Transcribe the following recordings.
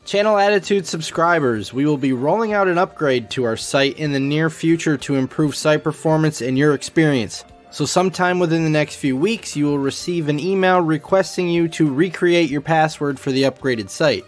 Channel Attitude subscribers, we will be rolling out an upgrade to our site in the near future to improve site performance and your experience. So sometime within the next few weeks, you will receive an email requesting you to recreate your password for the upgraded site.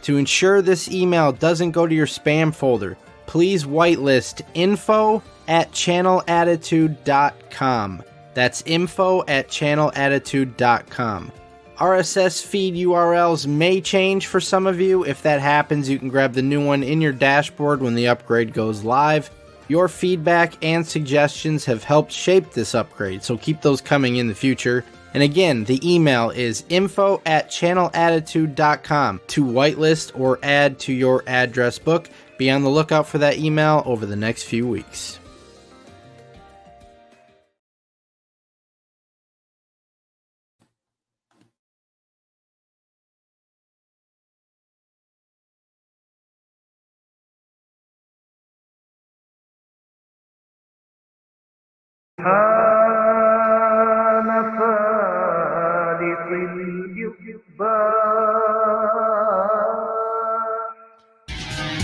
To ensure this email doesn't go to your spam folder, please whitelist info@channelattitude.com. That's info@channelattitude.com. RSS feed URLs may change for some of you. If that happens, you can grab the new one in your dashboard when the upgrade goes live. Your feedback and suggestions have helped shape this upgrade, so keep those coming in the future. And again, the email is info@channelattitude.com to whitelist or add to your address book. Be on the lookout for that email over the next few weeks.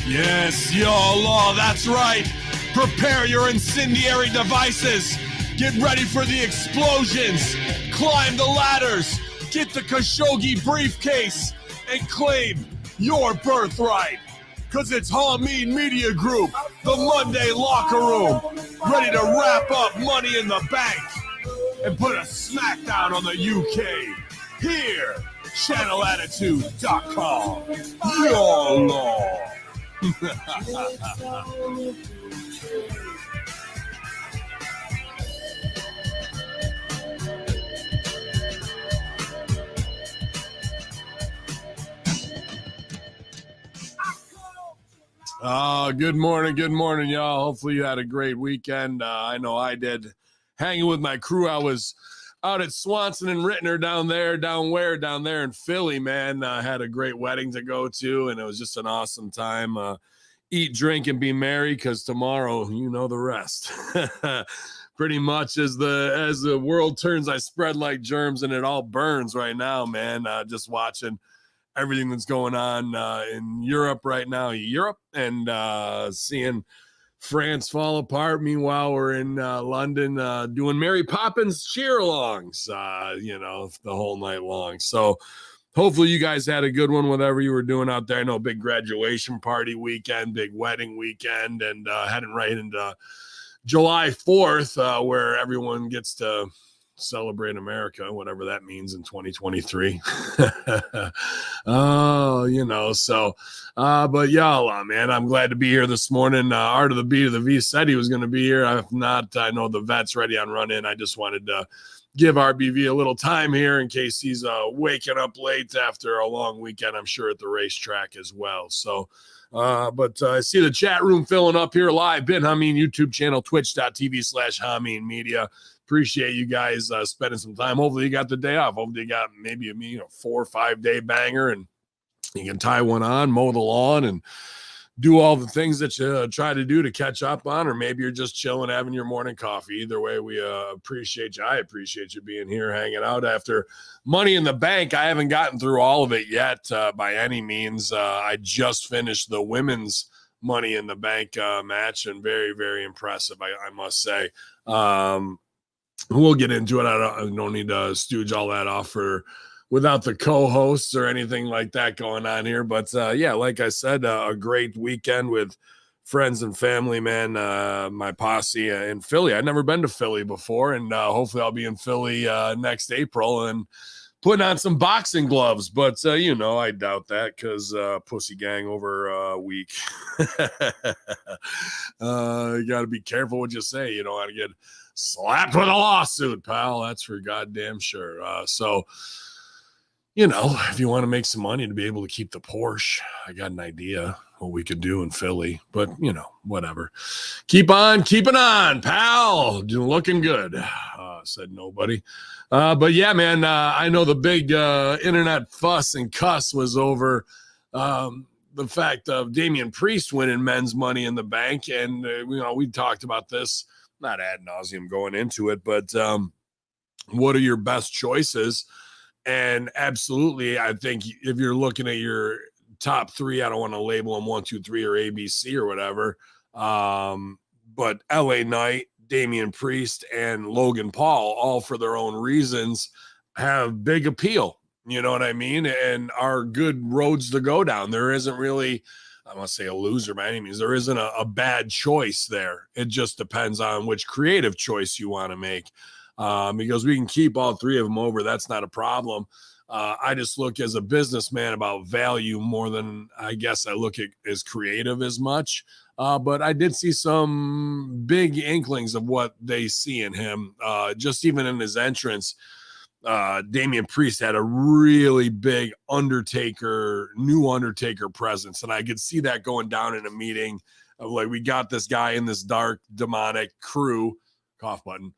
Yes, yo, law, that's right. Prepare your incendiary devices. Get ready for the explosions. Climb the ladders. Get the Khashoggi briefcase and claim your birthright. Because it's Hameen Media Group, the Monday Locker Room, ready to wrap up Money in the Bank and put a smackdown on the UK. Here, channelattitude.com. YOLO. Good morning, y'all. Hopefully you had a great weekend. I know I did. Hanging with my crew, I was out at Swanson and Rittner down there in Philly, man. I had a great wedding to go to, and it was just an awesome time. Eat, drink, and be merry, because tomorrow, you know the rest. Pretty much as the world turns, I spread like germs, and it all burns right now, man. Just watching everything that's going on in Europe right now, and seeing France fall apart. Meanwhile, we're in London doing Mary Poppins cheer-alongs, the whole night long. So hopefully you guys had a good one, whatever you were doing out there. I know big graduation party weekend, big wedding weekend, and heading right into July 4th, where everyone gets to celebrate America, whatever that means in 2023. But y'all, man, I'm glad to be here this morning. Art of the B to the V said he was going to be here. If not, I know the vet's ready on run in. I just wanted to give RBV a little time here in case he's waking up late after a long weekend, I'm sure, at the racetrack as well. So, but I see the chat room filling up here live. MITBin Hameen YouTube channel, twitch.tv/Hameen Media. Appreciate you guys spending some time. Hopefully you got the day off. Hopefully you got maybe a 4 or 5 day banger, and you can tie one on, mow the lawn, and do all the things that you try to do to catch up on, or maybe you're just chilling, having your morning coffee. Either way, we appreciate you. I appreciate you being here, hanging out after Money in the Bank. I haven't gotten through all of it yet by any means. I just finished the women's Money in the Bank match, and very, very impressive, I must say. We'll get into it. I don't need to stooge all that off without the co-hosts or anything like that going on here. But yeah, like I said, a great weekend with friends and family, man. My posse in Philly. I'd never been to Philly before, and hopefully I'll be in Philly next April and putting on some boxing gloves. But I doubt that, because pussy gang over a week. You got to be careful what you say. You don't want to get slapped with a lawsuit, pal. That's for goddamn sure. So, if you want to make some money to be able to keep the Porsche, I got an idea what we could do in Philly. But, whatever. Keep on keeping on, pal. Looking good, said nobody. But yeah, man, I know the big internet fuss and cuss was over the fact of Damian Priest winning men's Money in the Bank. And, we talked about this, not ad nauseum going into it, but what are your best choices? And absolutely, I think if you're looking at your top three. I don't want to label them 1, 2, 3 or ABC or whatever. But LA Knight, Damian Priest, and Logan Paul, all for their own reasons, have big appeal. You know what I mean? And are good roads to go down. There isn't really, I want to say a loser by any means. There isn't a bad choice there. It just depends on which creative choice you want to make. Because we can keep all three of them over. That's not a problem. I just look as a businessman about value more than I guess I look at as creative as much. But I did see some big inklings of what they see in him. Just even in his entrance, Damian Priest had a really big new Undertaker presence. And I could see that going down in a meeting of like, we got this guy in this dark demonic crew, cough button.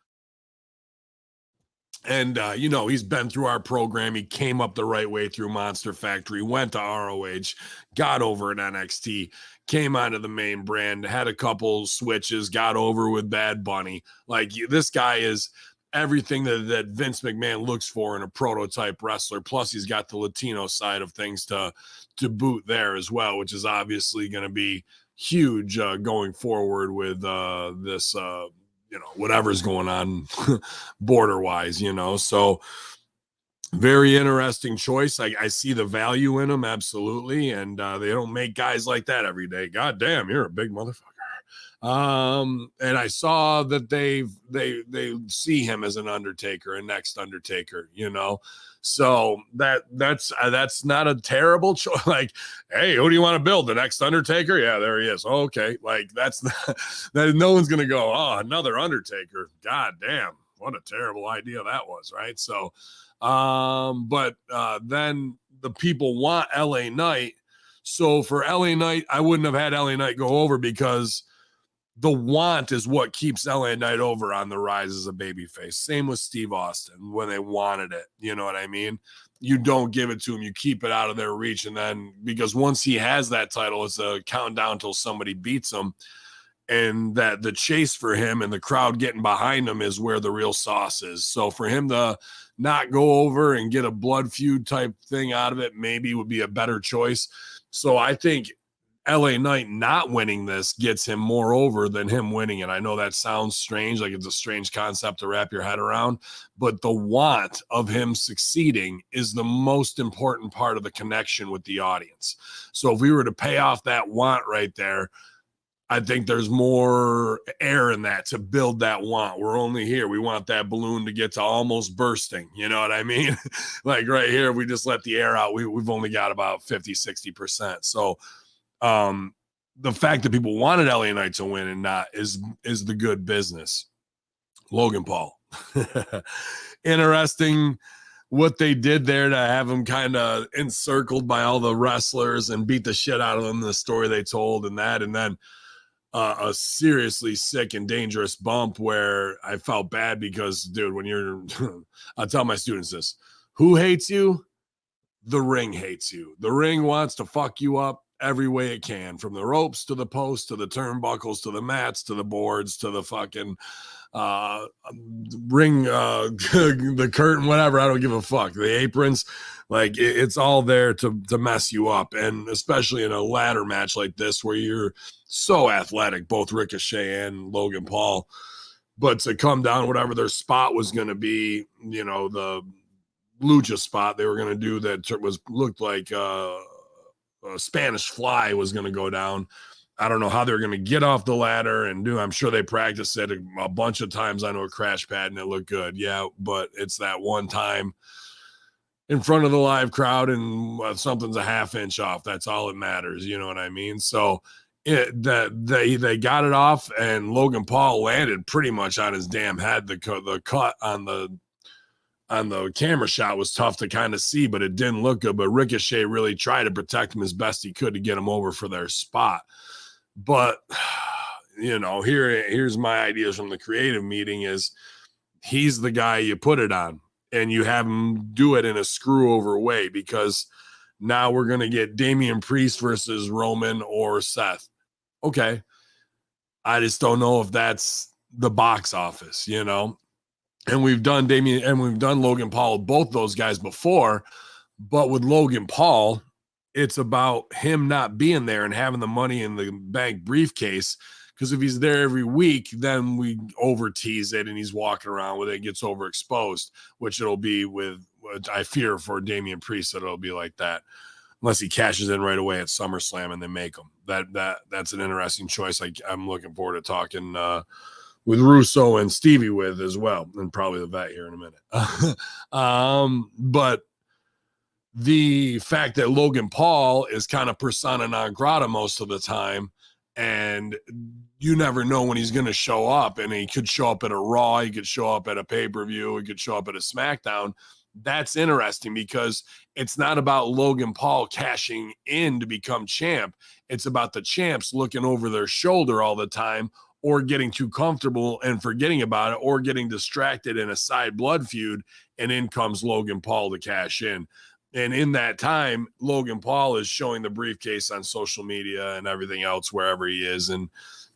And, he's been through our program. He came up the right way through Monster Factory, went to ROH, got over at NXT, came onto the main brand, had a couple switches, got over with Bad Bunny. Like, this guy is everything that Vince McMahon looks for in a prototype wrestler. Plus, he's got the Latino side of things to boot there as well, which is obviously going to be huge going forward with this whatever's going on border wise, so very interesting choice. I see the value in them. Absolutely. And they don't make guys like that every day. God damn, you're a big motherfucker. And I saw that they see him as an Undertaker, a next Undertaker, so that's not a terrible choice. Like, hey, who do you want to build? The next Undertaker? Yeah, there he is. Okay. Like that's that no one's going to go, oh, another Undertaker. God damn. What a terrible idea that was. Right. So, but then the people want LA Knight. So for LA Knight, I wouldn't have had LA Knight go over because the want is what keeps LA Knight over on the rise as a babyface. Same with Steve Austin when they wanted it. You know what I mean? You don't give it to him. You keep it out of their reach. And then because once he has that title, it's a countdown till somebody beats him. And that the chase for him and the crowd getting behind him is where the real sauce is. So for him to not go over and get a blood feud type thing out of it, maybe would be a better choice. So I think LA Knight not winning this gets him more over than him winning it. I know that sounds strange, like it's a strange concept to wrap your head around, but the want of him succeeding is the most important part of the connection with the audience. So if we were to pay off that want right there, I think there's more air in that to build that want. We're only here. We want that balloon to get to almost bursting. You know what I mean? Like right here, we just let the air out. We've only got about 50, 60%. So the fact that people wanted LA Knight to win and not is the good business. Logan Paul. Interesting what they did there to have him kind of encircled by all the wrestlers and beat the shit out of them, the story they told and that. And then a seriously sick and dangerous bump where I felt bad because, dude, when you're, I tell my students this, who hates you? The ring hates you. The ring wants to fuck you up every way it can, from the ropes to the posts to the turnbuckles to the mats to the boards to the fucking ring, the curtain, whatever. I don't give a fuck. The aprons, like it's all there to mess you up. And especially in a ladder match like this where you're so athletic, both Ricochet and Logan Paul, but to come down, whatever their spot was going to be, the lucha spot they were going to do that looked like a Spanish fly was going to go down. I don't know how they're going to get off the ladder and do. I'm sure they practiced it a bunch of times. I know a crash pad and it looked good. Yeah, but it's that one time in front of the live crowd and something's a half inch off. That's all that matters. You know what I mean? So they got it off and Logan Paul landed pretty much on his damn head. The cut on the camera shot was tough to kind of see, but it didn't look good. But Ricochet really tried to protect him as best he could to get him over for their spot. But, here's my ideas from the creative meeting is he's the guy you put it on and you have him do it in a screw over way, because now we're going to get Damian Priest versus Roman or Seth. Okay. I just don't know if that's the box office, and we've done Damian and we've done Logan Paul with both those guys before, but with Logan Paul, it's about him not being there and having the money in the bank briefcase. Because if he's there every week, then we over tease it and he's walking around with it, gets overexposed, which it'll be with, I fear for Damian Priest that it'll be like that, unless he cashes in right away at SummerSlam and they make him. That's an interesting choice. I'm looking forward to talking with Russo and Stevie with as well, and probably the vet here in a minute. But the fact that Logan Paul is kind of persona non grata most of the time, and you never know when he's going to show up, and he could show up at a Raw, he could show up at a pay-per-view, he could show up at a SmackDown. That's interesting because it's not about Logan Paul cashing in to become champ. It's about the champs looking over their shoulder all the time, or getting too comfortable and forgetting about it, or getting distracted in a side blood feud, and in comes Logan Paul to cash in. And in that time, Logan Paul is showing the briefcase on social media and everything else wherever he is, and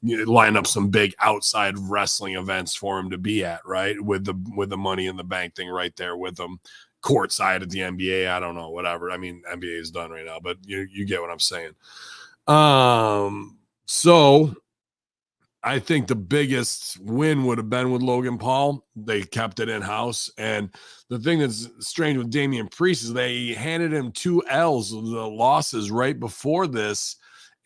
line up some big outside wrestling events for him to be at, right? With the Money in the Bank thing right there with him, courtside at the NBA. I don't know, whatever. I mean, NBA is done right now, but you get what I'm saying. So I think the biggest win would have been with Logan Paul. They kept it in-house. And the thing that's strange with Damian Priest is they handed him 2 L's, the losses right before this.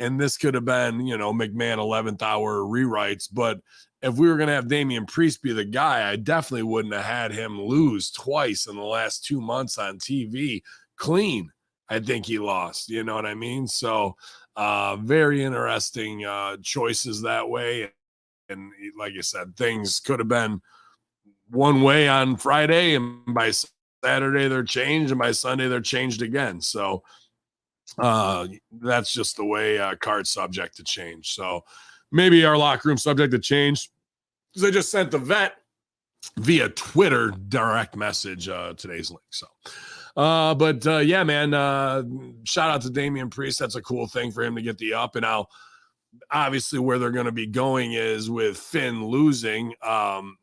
And this could have been, McMahon 11th hour rewrites. But if we were going to have Damian Priest be the guy, I definitely wouldn't have had him lose twice in the last 2 months on TV clean. I think he lost, you know what I mean? So very interesting choices that way. And like I said, things could have been one way on Friday, and by Saturday they're changed, and by Sunday they're changed again. So that's just the way card's subject to change. So maybe our locker room subject to change, because I just sent the vet via Twitter direct message today's link. So yeah, man, shout out to Damian Priest. That's a cool thing for him to get the up. And now obviously where they're going to be going is with Finn losing.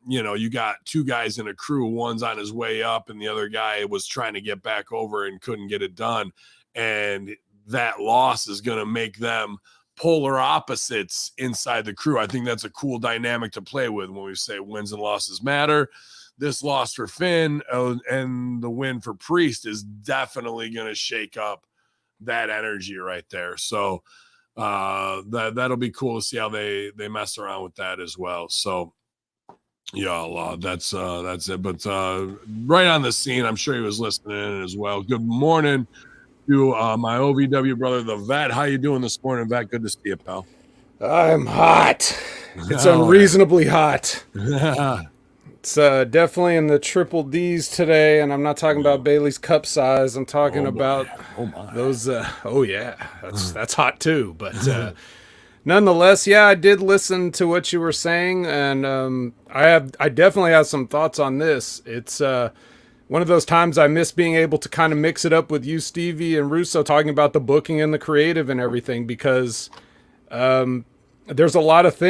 You got 2 guys in a crew, one's on his way up and the other guy was trying to get back over and couldn't get it done. And that loss is going to make them polar opposites inside the crew. I think that's a cool dynamic to play with when we say wins and losses matter. This loss for Finn and the win for Priest is definitely going to shake up that energy right there. So that'll be cool to see how they mess around with that as well. So yeah, that's it. But right on the scene, I'm sure he was listening in as well. Good morning to my OVW brother, the Vet. How you doing this morning, Vet? Good to see you, pal. I'm hot. It's unreasonably hot. It's definitely in the triple D's today, and I'm not talking about Bailey's cup size. I'm talking about those. That's hot too. But nonetheless, yeah, I did listen to what you were saying, and I definitely have some thoughts on this. It's one of those times I miss being able to kind of mix it up with you, Stevie, and Russo talking about the booking and the creative and everything, because there's a lot of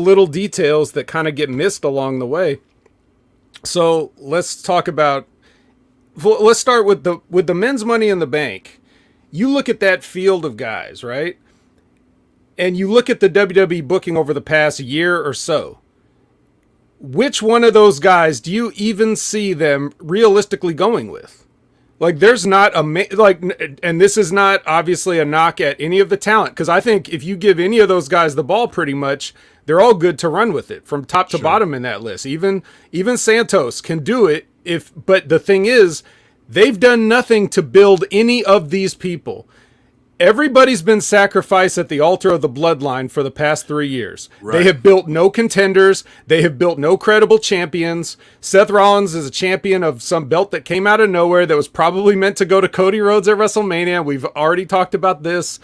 little details that kind of get missed along the way. So let's start with the men's Money in the Bank. You look at that field of guys, right? And you look at the WWE booking over the past year or so. Which one of those guys do you even see them realistically going with? Like, there's not and this is not obviously a knock at any of the talent, because I think if you give any of those guys the ball, pretty much they're all good to run with it from top to bottom in that list. Even Santos can do it. But the thing is, they've done nothing to build any of these people. Everybody's been sacrificed at the altar of the bloodline for the past 3 years. Right. They have built no contenders. They have built no credible champions. Seth Rollins is a champion of some belt that came out of nowhere that was probably meant to go to Cody Rhodes at WrestleMania. We've already talked about this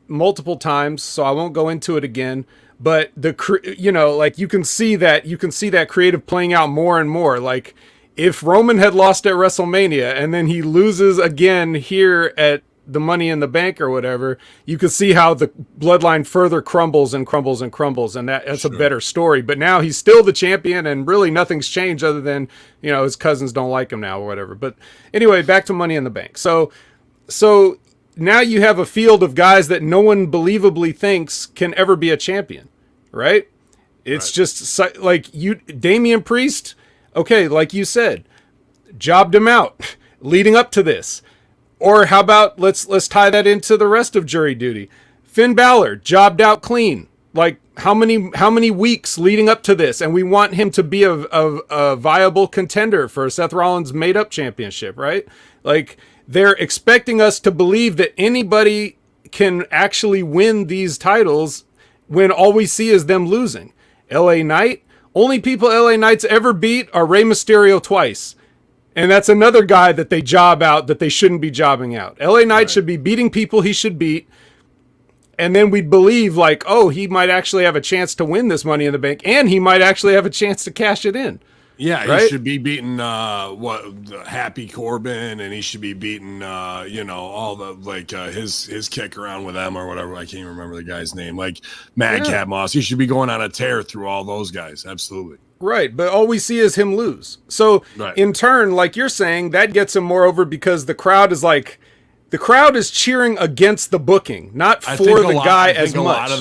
multiple times, so I won't go into it again. But you can see that creative playing out more and more. Like, if Roman had lost at WrestleMania and then he loses again here at the Money in the Bank or whatever, you can see how the bloodline further crumbles and crumbles and crumbles, and that's a better story. But now he's still the champion, and really nothing's changed other than his cousins don't like him now or whatever. But anyway, back to Money in the Bank. So So now you have a field of guys that no one believably thinks can ever be a champion, right? It's just like Damian Priest, okay, like you said, jobbed him out leading up to this. Or how about let's tie that into the rest of jury duty. Finn Balor jobbed out clean. Like how many weeks leading up to this, and we want him to be a viable contender for Seth Rollins' made-up championship, right? Like they're expecting us to believe that anybody can actually win these titles when all we see is them losing. LA Knight, only people LA Knight's ever beat are Rey Mysterio twice. And that's another guy that they job out that they shouldn't be jobbing out. LA Knight should be beating people he should beat. And then we'd believe like, oh, he might actually have a chance to win this Money in the Bank. And he might actually have a chance to cash it in. Yeah, right? He should be beating Happy Corbin, and he should be beating all the his kick around with them or whatever. I can't even remember the guy's name. Like Madcap Moss, he should be going on a tear through all those guys. Absolutely. Right, but all we see is him lose. So in turn, like you're saying, that gets him more over because the crowd is cheering against the booking, not for the guy as much. A lot of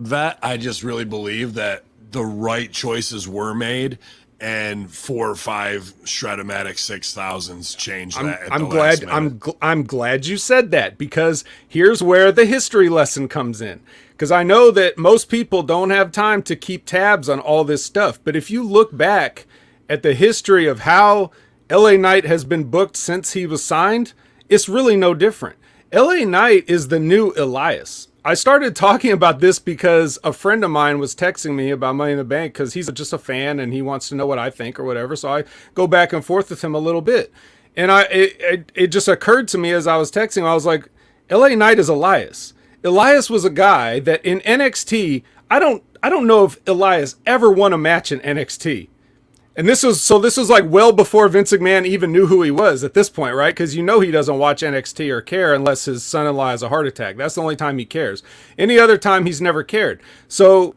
that I just really believe that the right choices were made. And 4 or 5 Shred-O-Matic 6000s changed that. I'm glad you said that, because here's where the history lesson comes in. Because I know that most people don't have time to keep tabs on all this stuff. But if you look back at the history of how LA Knight has been booked since he was signed, it's really no different. LA Knight is the new Elias. I started talking about this because a friend of mine was texting me about Money in the Bank because he's just a fan and he wants to know what I think or whatever. So I go back and forth with him a little bit. And it just occurred to me as I was texting, I was like, LA Knight is Elias. Elias was a guy that in NXT, I don't know if Elias ever won a match in NXT. And this was like well before Vince McMahon even knew who he was at this point, right? Because he doesn't watch NXT or care unless his son-in-law has a heart attack. That's the only time he cares. Any other time, he's never cared. So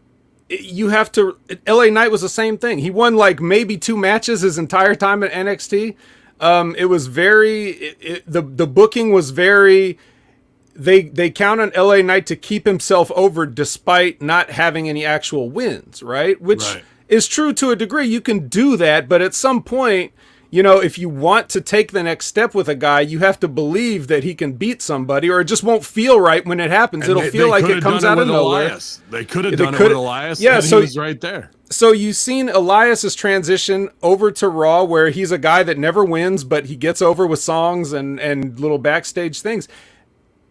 you have to... LA Knight was the same thing. He won like maybe 2 matches his entire time at NXT. It was very... The booking was very... They count on LA Knight to keep himself over despite not having any actual wins, right? Which... Right. Is true to a degree. You can do that, but at some point, if you want to take the next step with a guy, you have to believe that he can beat somebody, or it just won't feel right when it happens. It'll feel like it comes out of nowhere. Elias. They could have done it with Elias. Yeah, so he was right there. So you've seen Elias's transition over to Raw, where he's a guy that never wins, but he gets over with songs and little backstage things.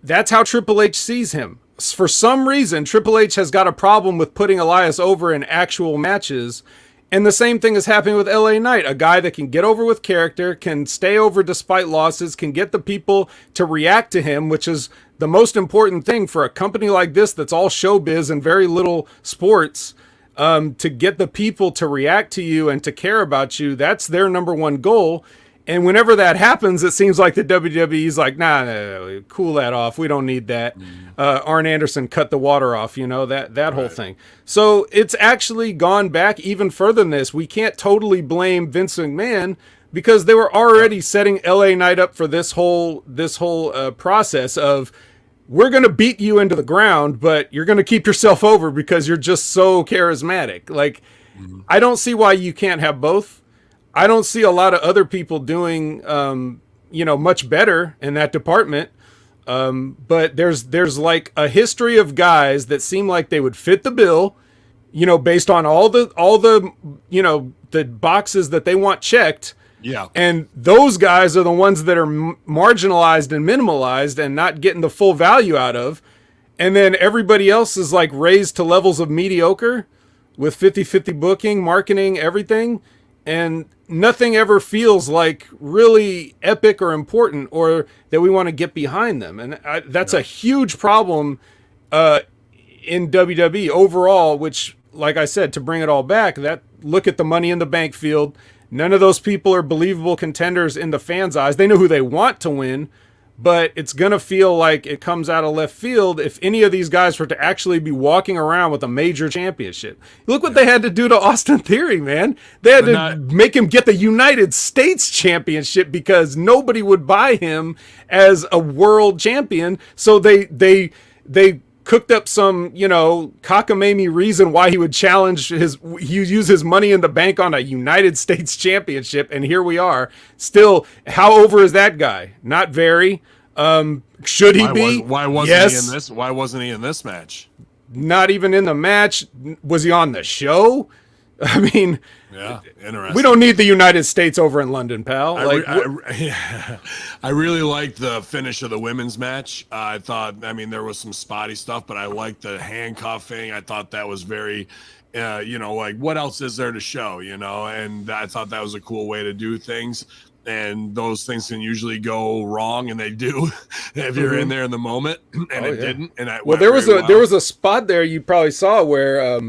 That's how Triple H sees him. For some reason, Triple H has got a problem with putting Elias over in actual matches. And the same thing is happening with LA Knight, a guy that can get over with character, can stay over despite losses, can get the people to react to him, which is the most important thing for a company like this that's all showbiz and very little sports. To get the people to react to you and to care about you, that's their number one goal. And whenever that happens, it seems like the WWE's like, nah, cool that off. We don't need that. Arn Anderson cut the water off, that whole thing. So it's actually gone back even further than this. We can't totally blame Vince McMahon because they were already setting LA Knight up for this whole process of, we're going to beat you into the ground, but you're going to keep yourself over because you're just so charismatic. Like, I don't see why you can't have both. I don't see a lot of other people doing, much better in that department. But there's like a history of guys that seem like they would fit the bill, based on all the the boxes that they want checked. Yeah. And those guys are the ones that are marginalized and minimalized and not getting the full value out of. And then everybody else is like raised to levels of mediocre with 50-50 booking, marketing, everything. And nothing ever feels like really epic or important or that we want to get behind them. And that's a huge problem in WWE overall, which, like I said, to bring it all back, look at the Money in the Bank field. None of those people are believable contenders in the fans' eyes. They know who they want to win, but it's going to feel like it comes out of left field if any of these guys were to actually be walking around with a major championship. Look what they had to do to Austin Theory, man. They had to make him get the United States Championship because nobody would buy him as a world champion. So they cooked up some, cockamamie reason why he would use his money in the bank on a United States Championship, and here we are. Still, how over is that guy? Not very. Should he be? Why wasn't he in this? Why wasn't he in this match? Not even in the match. Was he on the show? I mean, yeah, interesting. We don't need the United States over in London, pal. I really liked the finish of the women's match. I thought, there was some spotty stuff, but I liked the handcuffing. I thought that was very, what else is there to show, And I thought that was a cool way to do things. And those things can usually go wrong, and they do if you're in there in the moment. And it didn't. And there was a spot there you probably saw where,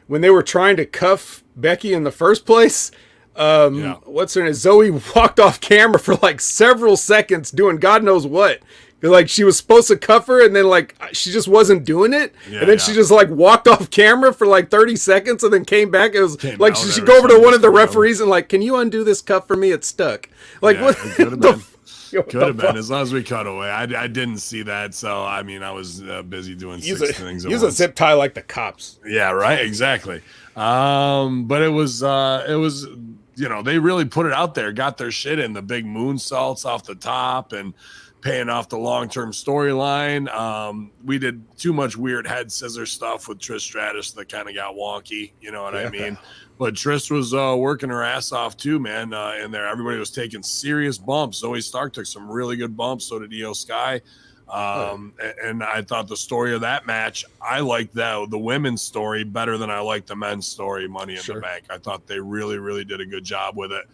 when they were trying to cuff Becky in the first place, what's her name? Zoe walked off camera for like several seconds doing God knows what. Like she was supposed to cuff her, and then she just wasn't doing it, and then she just walked off camera for 30 seconds, and then came back. It was she should go over to one of the referees and can you undo this cuff for me? It's stuck. What? Could have been, as long as we cut away. I didn't see that, so I was busy doing six things at once. Use a zip tie like the cops. Yeah, right, exactly. But it was they really put it out there, got their shit in, the big moonsaults off the top, and paying off the long-term storyline. We did too much weird head scissor stuff with Trish Stratus that kind of got wonky, you know what I mean? But Trish was working her ass off too, man, in there. Everybody was taking serious bumps. Zoe Stark took some really good bumps, so did Io Sky. And I thought the story of that match, I liked the women's story better than I liked the men's story, Money in the Bank. I thought they really, really did a good job with it.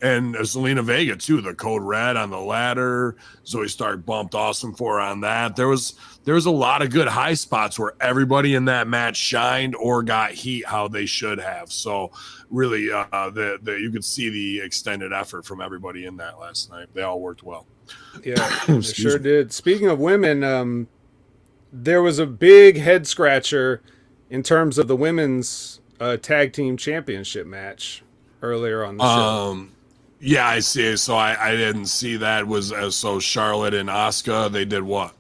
And Zelina Vega too, the code red on the ladder. Zoe Stark bumped Awesome for her on that. There was a lot of good high spots where everybody in that match shined or got heat how they should have. So really, you could see the extended effort from everybody in that last night. They all worked well. Yeah, they sure did. Speaking of women, there was a big head scratcher in terms of the women's tag team championship match earlier on the show. Yeah, I see. So I didn't see that. So Charlotte and Asuka, they did what?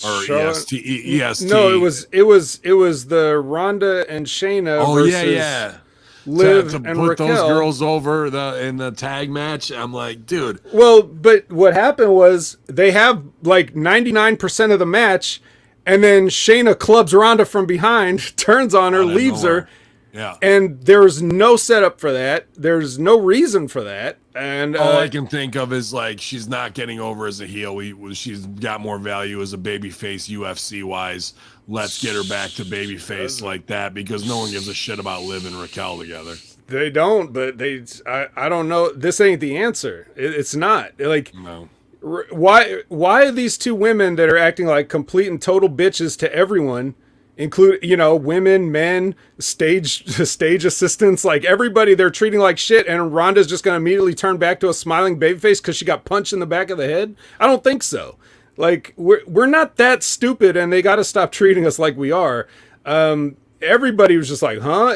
Or EST? No, it was the Ronda and Shayna versus Liv to and put Raquel. Those girls over in the tag match. I'm like, dude. Well, but what happened was they have 99% of the match, and then Shayna clubs Ronda from behind, turns on her, leaves her. Yeah. And there's no setup for that. There's no reason for that. And all I can think of is she's not getting over as a heel. She's got more value as a babyface UFC wise. Let's get her back to babyface like that, because no one gives a shit about Liv and Raquel together. They don't, but I don't know. This ain't the answer. It's not. No. Why are these two women that are acting like complete and total bitches to everyone, include women, men, stage assistants, everybody they're treating like shit, and Ronda's just going to immediately turn back to a smiling babyface because she got punched in the back of the head? I don't think so. We're not that stupid, and they got to stop treating us like we are. Everybody was just like, huh?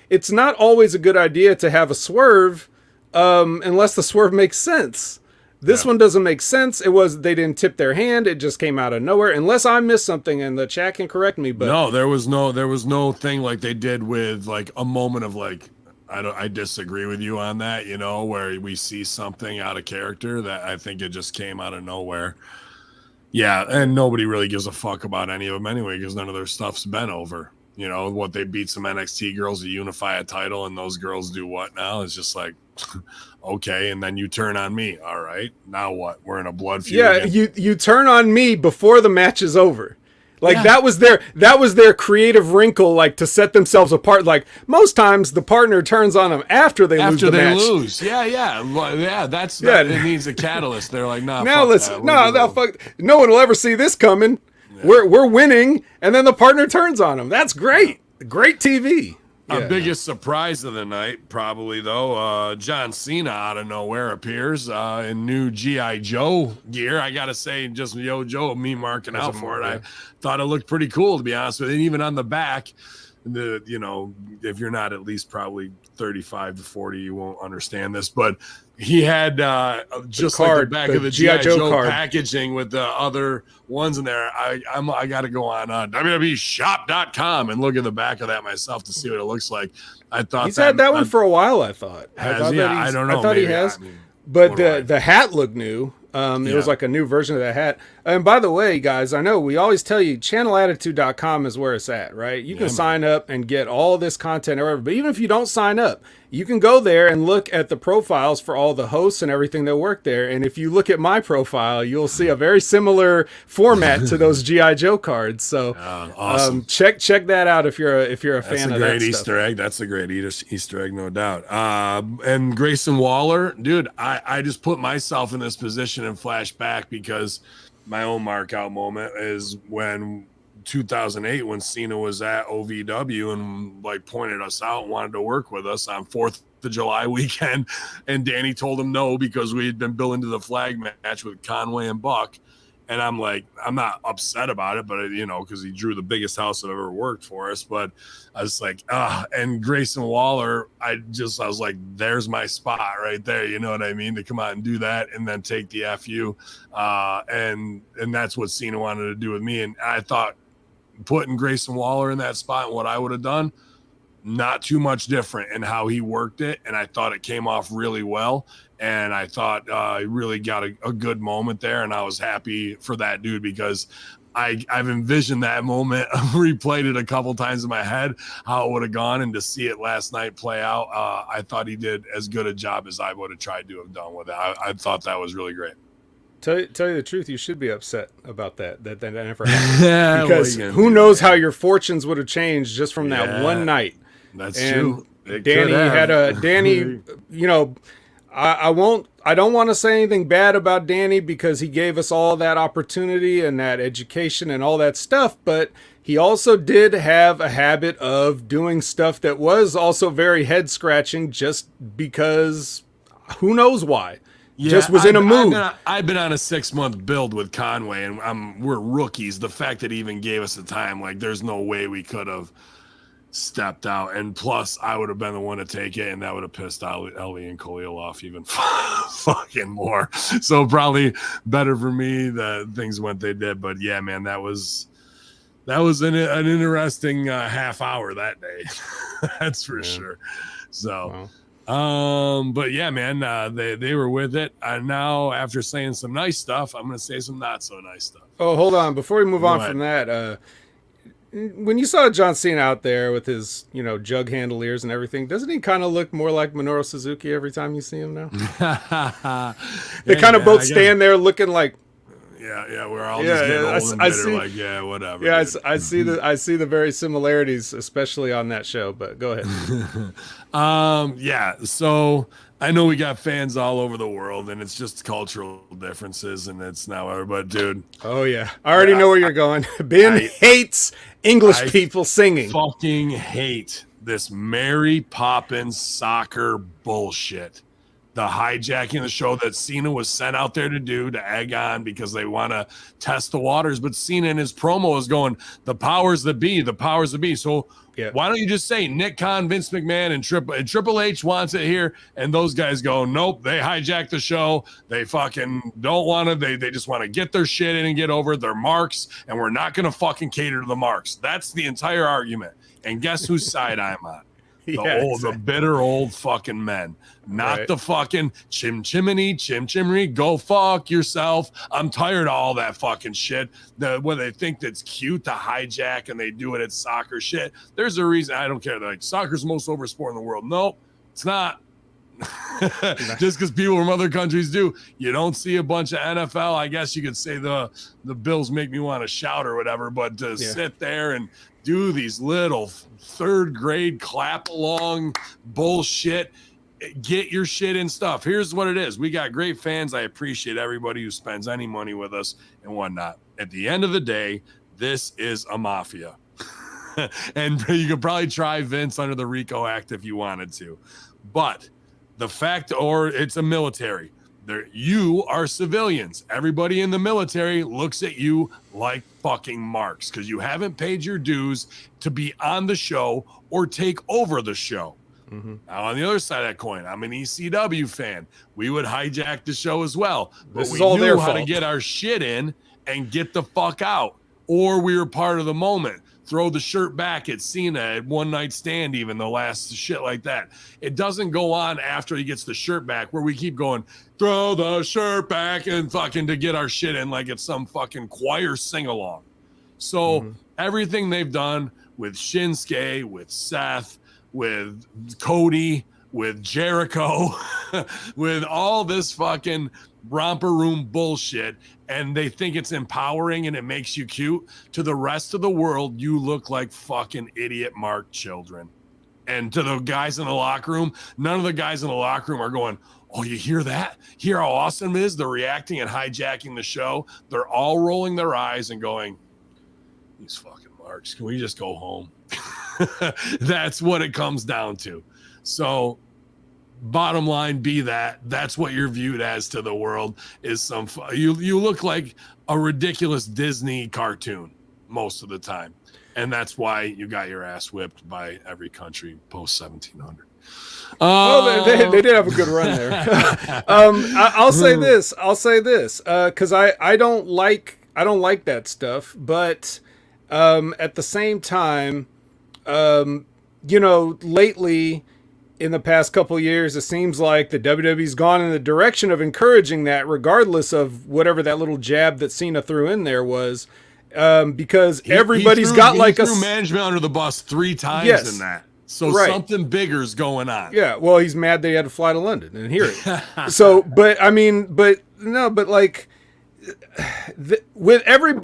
It's not always a good idea to have a swerve unless the swerve makes sense. This one doesn't make sense. They didn't tip their hand. It just came out of nowhere. Unless I missed something, and the chat can correct me. But no, there was no thing like they did with a moment of I disagree with you on that. Where we see something out of character that I think it just came out of nowhere. Yeah, and nobody really gives a fuck about any of them anyway, because none of their stuff's been over. What they beat some NXT girls to unify a title, and those girls do what now? It's just okay, and then you turn on me. All right, now what? We're in a blood feud. Yeah, again. You turn on me before the match is over. That was their creative wrinkle, to set themselves apart. Most times the partner turns on them after they lose the match. Yeah. It needs a catalyst. They're like, nah. Now no one will ever see this coming. Yeah. We're winning, and then the partner turns on them. That's great. Great TV. Our biggest surprise of the night, probably though, John Cena out of nowhere appears in new G.I. Joe gear. I gotta say, just Joe, me marking out for it. I thought it looked pretty cool, to be honest with you. And even on the back, if you're not at least probably 35 to 40, you won't understand this, but he had just the card, like the back of the G.I. Joe packaging with the other ones in there. I got to go on WWEshop.com and look at the back of that myself to see what it looks like. I thought he's had that one for a while. I thought. I don't know. I thought he has, but the hat looked new. It was like a new version of that hat. And by the way, guys, I know we always tell you channelattitude.com is where it's at, right? You can sign up and get all this content or whatever. But even if you don't sign up, you can go there and look at the profiles for all the hosts and everything that work there. And if you look at my profile, you'll see a very similar format to those G.I. Joe cards. So awesome. Check that out if you're a fan of that. That's a great Easter egg. That's a great Easter egg, no doubt. And Grayson Waller, dude, I just put myself in this position and flash back because my own mark out moment is when 2008 when Cena was at OVW and like pointed us out and wanted to work with us on 4th of July weekend, and Danny told him no because we had been billing to the flag match with Conway and Buck. And I'm like, I'm not upset about it, but because he drew the biggest house that ever worked for us. But I was like, and Grayson Waller, I was like, there's my spot right there. You know what I mean? To come out and do that and then take the FU. And that's what Cena wanted to do with me. And I thought putting Grayson Waller in that spot and what I would have done, not too much different in how he worked it. And I thought it came off really well. And I thought he really got a good moment there. And I was happy for that dude because I've envisioned that moment, replayed it a couple times in my head, how it would have gone. And to see it last night play out, I thought he did as good a job as I would have tried to have done with it. I thought that was really great. Tell you the truth, you should be upset about that never happened. Because who knows how your fortunes would have changed just from that one night. That's true. Danny I don't want to say anything bad about Danny because he gave us all that opportunity and that education and all that stuff, but he also did have a habit of doing stuff that was also very head scratching just because who knows why. Yeah, just was in a mood. I've been on a 6-month build with Conway and we're rookies. The fact that he even gave us the time, like there's no way we could have stepped out, and plus I would have been the one to take it, and that would have pissed Ellie and Khalil off even fucking more. So probably better for me that things went they did. But yeah, man, that was an interesting half hour that day. That's for sure. So but yeah, man, they were with it. And now after saying some nice stuff, I'm gonna say some not so nice stuff. Oh, hold on, before we move on from that, when you saw John Cena out there with his, jug handle ears and everything, doesn't he kind of look more like Minoru Suzuki every time you see him now? They kind of both stand there looking like. Yeah, we're all just getting old and bitter, whatever. Yeah, I see the very similarities, especially on that show. But go ahead. So I know we got fans all over the world, and it's just cultural differences, and it's now. But dude, oh yeah, I already know where you're going. Ben hates English people singing. Fucking hate this Mary Poppins soccer bullshit. The hijacking the show that Cena was sent out there to do to egg on because they want to test the waters. But Cena in his promo is going, the powers that be, the powers that be. So why don't you just say Nick Khan, Vince McMahon, and Triple H wants it here? And those guys go, nope, they hijacked the show. They fucking don't want to. They just want to get their shit in and get over their marks. And we're not going to fucking cater to the marks. That's the entire argument. And guess whose side I'm on? The bitter old fucking men, not the fucking chimney, go fuck yourself. I'm tired of all that fucking shit. Where they think that's cute to hijack and they do it at soccer shit. There's a reason. I don't care. They're like, soccer's the most over sport in the world. Nope, it's not. Just because people from other countries do. You don't see a bunch of NFL. I guess you could say the Bills make me want to shout or whatever, but to sit there and do these little third grade clap along bullshit, get your shit in stuff. Here's what it is. We got great fans. I appreciate everybody who spends any money with us and whatnot. At the end of the day, this is a mafia. And you could probably try Vince under the RICO Act if you wanted to. But the fact, or it's a military, you are civilians. Everybody in the military looks at you like fucking marks because you haven't paid your dues to be on the show or take over the show. Mm-hmm. Now, on the other side of that coin, I'm an ECW fan. We would hijack the show as well. But we knew how to get our shit in and get the fuck out. Or we were part of the moment. Throw the shirt back at Cena at One Night Stand, even the last shit like that. It doesn't go on after he gets the shirt back where we keep going, throw the shirt back and fucking to get our shit in like it's some fucking choir sing-along. So everything they've done with Shinsuke, with Seth, with Cody, with Jericho, with all this fucking romper room bullshit, and they think it's empowering and it makes you cute. To the rest of the world, you look like fucking idiot Mark children. And to the guys in the locker room, none of the guys in the locker room are going, oh, you hear that? Hear how awesome it is? They're reacting and hijacking the show. They're all rolling their eyes and going, these fucking Marks, can we just go home? That's what it comes down to. So bottom line, that's what you're viewed as to the world, is some you look like a ridiculous Disney cartoon most of the time, and that's why you got your ass whipped by every country post 1700. They did have a good run there. I'll say this because I don't like that stuff, but at the same time, lately, in the past couple of years, it seems like the WWE's gone in the direction of encouraging that, regardless of whatever that little jab that Cena threw in there was, because everybody's got like a management under the bus 3 times in that. So something bigger's going on. Yeah. Well, he's mad that he had to fly to London and hear it. So, with every,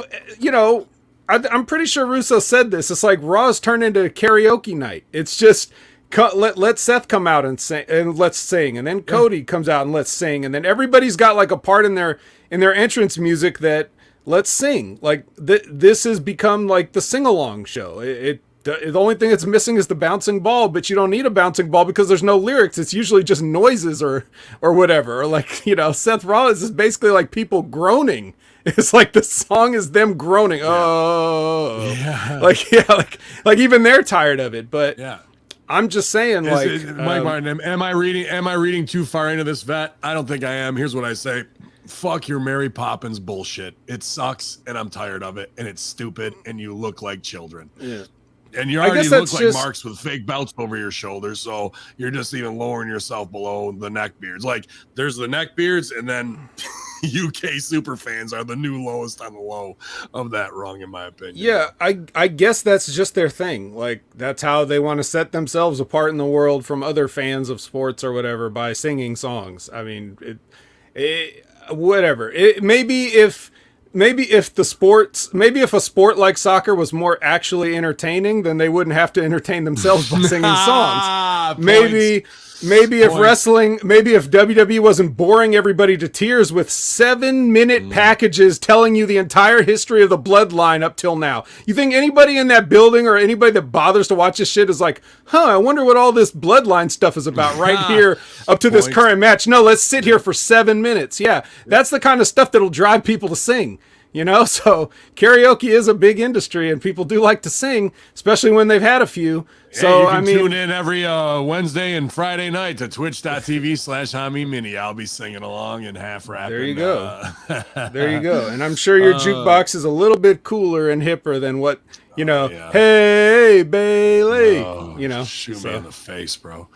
I'm pretty sure Russo said this. It's like Raw's turned into a karaoke night. It's just let Seth come out and sing, and let's sing, and then Cody comes out and let's sing, and then everybody's got like a part in their entrance music that let's sing. Like this has become like the sing along show. The only thing that's missing is the bouncing ball, but you don't need a bouncing ball because there's no lyrics. It's usually just noises or whatever. Or like, Seth Rollins is basically like people groaning. It's like the song is them groaning. Yeah. Oh, yeah. Like even they're tired of it. But yeah, I'm just saying, Mike Martin, am I reading too far into this, Vet? I don't think I am. Here's what I say. Fuck your Mary Poppins bullshit. It sucks, and I'm tired of it, and it's stupid, and you look like children. Yeah. And you already look like marks with fake belts over your shoulders, so you're just even lowering yourself below the neck beards. Like, there's the neck beards, and then UK super fans are the new lowest on the low of that rung, in my opinion. Yeah, I guess that's just their thing. Like, that's how they want to set themselves apart in the world from other fans of sports or whatever by singing songs. I mean, whatever. Maybe if a sport like soccer was more actually entertaining, then they wouldn't have to entertain themselves by singing songs. Maybe if WWE wasn't boring everybody to tears with 7-minute packages telling you the entire history of the bloodline up till now. You think anybody in that building or anybody that bothers to watch this shit is like, I wonder what all this bloodline stuff is about right here up to this current match. No, let's sit here for 7 minutes. Yeah, that's the kind of stuff that'll drive people to sing. So karaoke is a big industry and people do like to sing, especially when they've had a few. So you can tune in every Wednesday and Friday night to twitch.tv/HamiMini. I'll be singing along and half rapping. There you go. There you go. And I'm sure your jukebox is a little bit cooler and hipper than what, hey, Bailey, Shoot me in the face, bro.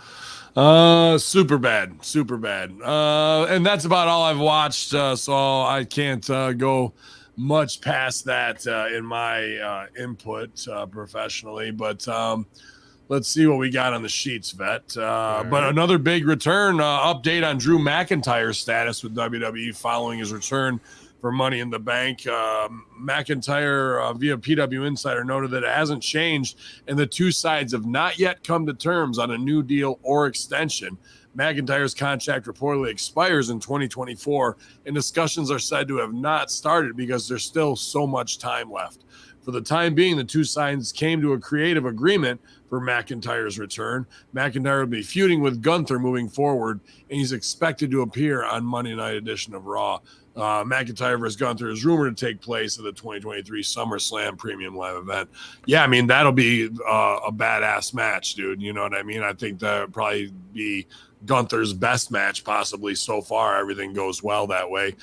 Super bad. And that's about all I've watched. So I can't go much past that in my input professionally, but let's see what we got on the sheets, Vet. But another big return update on Drew McIntyre's status with WWE following his return for Money in the Bank. McIntyre via PW Insider noted that it hasn't changed and the two sides have not yet come to terms on a new deal or extension. McIntyre's contract reportedly expires in 2024, and discussions are said to have not started because there's still so much time left. For the time being, the two sides came to a creative agreement for McIntyre's return. McIntyre will be feuding with Gunther moving forward, and he's expected to appear on Monday night edition of Raw. McIntyre versus Gunther is rumored to take place at the 2023 SummerSlam Premium Live event. Yeah, I mean, that'll be a badass match, dude. You know what I mean? I think that would probably be Gunther's best match possibly so far. Everything goes well that way.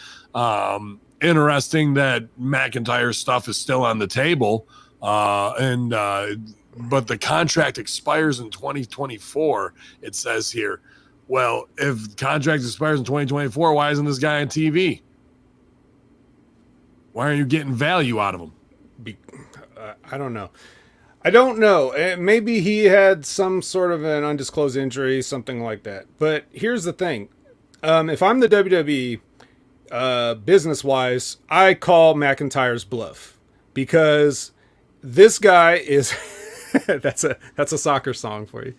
Interesting that McIntyre's stuff is still on the table. But the contract expires in 2024, it says here. Well, if the contract expires in 2024, why isn't this guy on TV? Why aren't you getting value out of him? I don't know. I don't know. Maybe he had some sort of an undisclosed injury, something like that. But here's the thing. If I'm the WWE, business-wise, I call McIntyre's bluff. Because this guy is... that's a soccer song for you.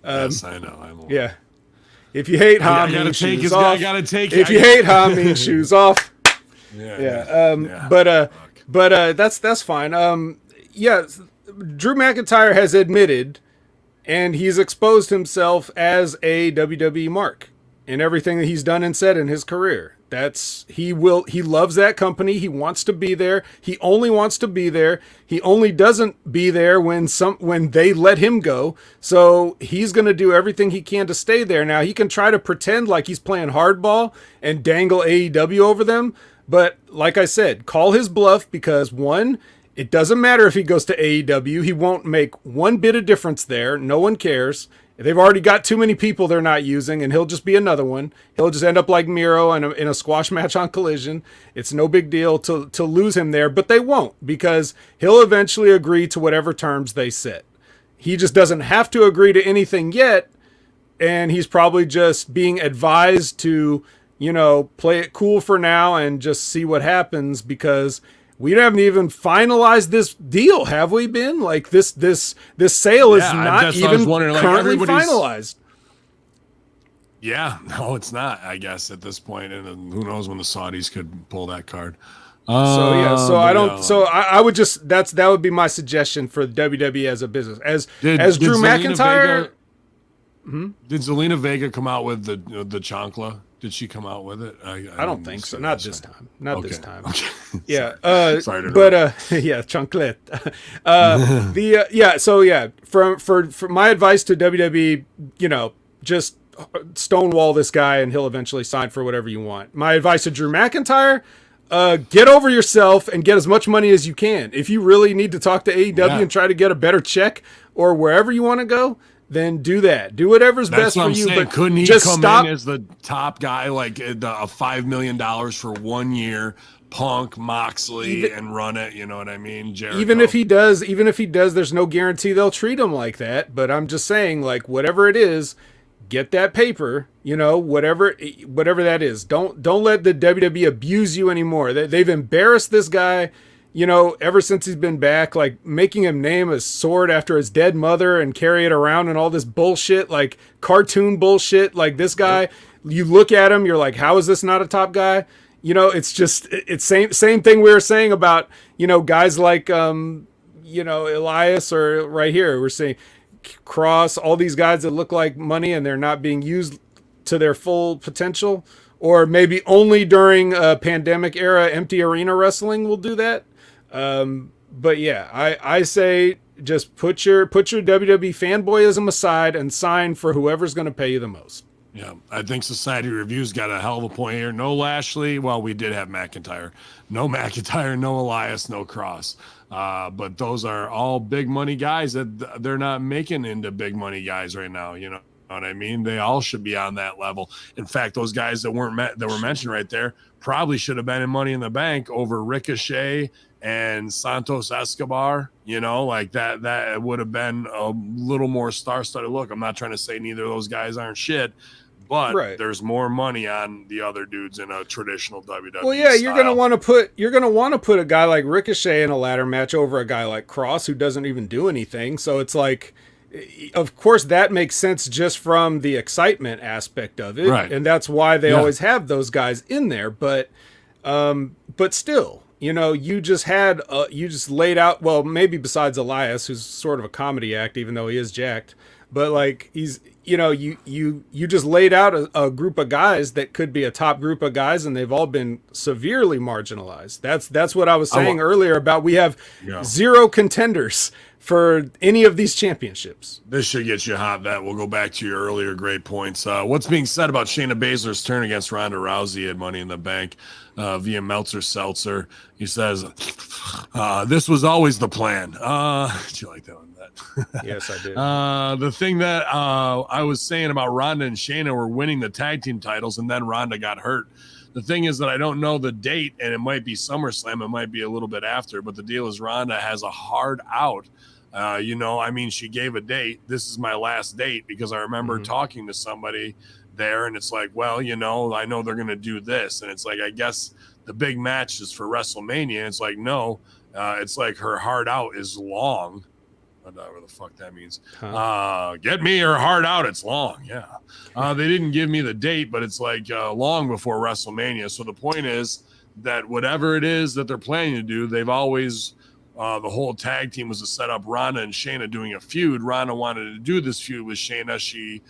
Yes, I know. Yeah. If you hate Ha, mean shoes off. If you hate Ha, mean shoes off. Yeah. But that's fine. Drew McIntyre has admitted, and he's exposed himself as a WWE mark in everything that he's done and said in his career. He loves that company. He wants to be there. He only wants to be there. He only doesn't be there when they let him go. So he's going to do everything he can to stay there. Now he can try to pretend like he's playing hardball and dangle AEW over them. But like I said, call his bluff because one, it doesn't matter if he goes to AEW. He won't make one bit of difference there. No one cares. They've already got too many people they're not using, and he'll just be another one. He'll just end up like Miro in a squash match on Collision. It's no big deal to lose him there, but they won't because he'll eventually agree to whatever terms they set. He just doesn't have to agree to anything yet, and he's probably just being advised to, play it cool for now and just see what happens because we haven't even finalized this deal, have we been? Like this sale is not even currently finalized. Yeah, no, it's not, I guess, at this point. And who knows when the Saudis could pull that card. I would just, that would be my suggestion for WWE as a business. As Drew McIntyre. Did Zelina Vega come out with the chancla? Did she come out with it? I don't think so. Not this time. This time. Okay. Yeah. Sorry to chanclette. For my advice to WWE, just stonewall this guy and he'll eventually sign for whatever you want. My advice to Drew McIntyre, get over yourself and get as much money as you can. If you really need to talk to AEW and try to get a better check or wherever you want to go, then do that. Do whatever's best for you. But couldn't he just come in as the top guy, like a $5 million for 1 year, Punk, Moxley, and run it? You know what I mean? Jericho. Even if he does, there's no guarantee they'll treat him like that. But I'm just saying, like, whatever it is, get that paper. Whatever that is. Don't let the WWE abuse you anymore. They've embarrassed this guy. Ever since he's been back, like making him name a sword after his dead mother and carry it around and all this bullshit, like cartoon bullshit. Like this guy, you look at him, you're like, how is this not a top guy? It's same thing we were saying about, guys like, Elias or right here, we're saying Cross, all these guys that look like money and they're not being used to their full potential, or maybe only during a pandemic era, empty arena wrestling will do that. But yeah, I say just put your WWE fanboyism aside and sign for whoever's going to pay you the most. Yeah, I think Society Review's got a hell of a point here. No Lashley. Well, we did have McIntyre. No McIntyre, no Elias, no Cross. But those are all big money guys that they're not making into big money guys right now. You know what I mean? They all should be on that level. In fact, those guys that were mentioned right there probably should have been in Money in the Bank over Ricochet and Santos Escobar, like that would have been a little more star-studded look. I'm not trying to say neither of those guys aren't shit, but there's more money on the other dudes in a traditional WWE. Well, yeah, style. you're gonna want to put a guy like Ricochet in a ladder match over a guy like Cross who doesn't even do anything. So it's like, of course, that makes sense just from the excitement aspect of it, and that's why they always have those guys in there. But still. You know, you just laid out, well, maybe besides Elias, who's sort of a comedy act, even though he is jacked, but like he's, you know, you just laid out a group of guys that could be a top group of guys, and they've all been severely marginalized. That's what I was saying earlier about we have zero contenders for any of these championships. This should get you hot, Vet. We'll go back to your earlier great points. What's being said about Shayna Baszler's turn against Ronda Rousey at Money in the Bank via Meltzer Seltzer? He says, this was always the plan. Did you like that one, Vet? Yes, I did. The thing that I was saying about Ronda and Shayna were winning the tag team titles, and then Ronda got hurt. The thing is that I don't know the date, and it might be SummerSlam. It might be a little bit after, but the deal is Ronda has a hard out. You know, I mean, she gave a date. This is my last date, because I remember talking to somebody there, and it's like, well, you know, I know they're going to do this. And it's like, I guess the big match is for WrestleMania. And it's like, no, it's like her hard out is long. Whatever the fuck that means. Get me her hard out. It's long. Yeah. They didn't give me the date, but it's like long before WrestleMania. So the point is that whatever it is that they're planning to do, they've always the whole tag team was to set up Ronda and Shayna doing a feud. Ronda wanted to do this feud with Shayna. She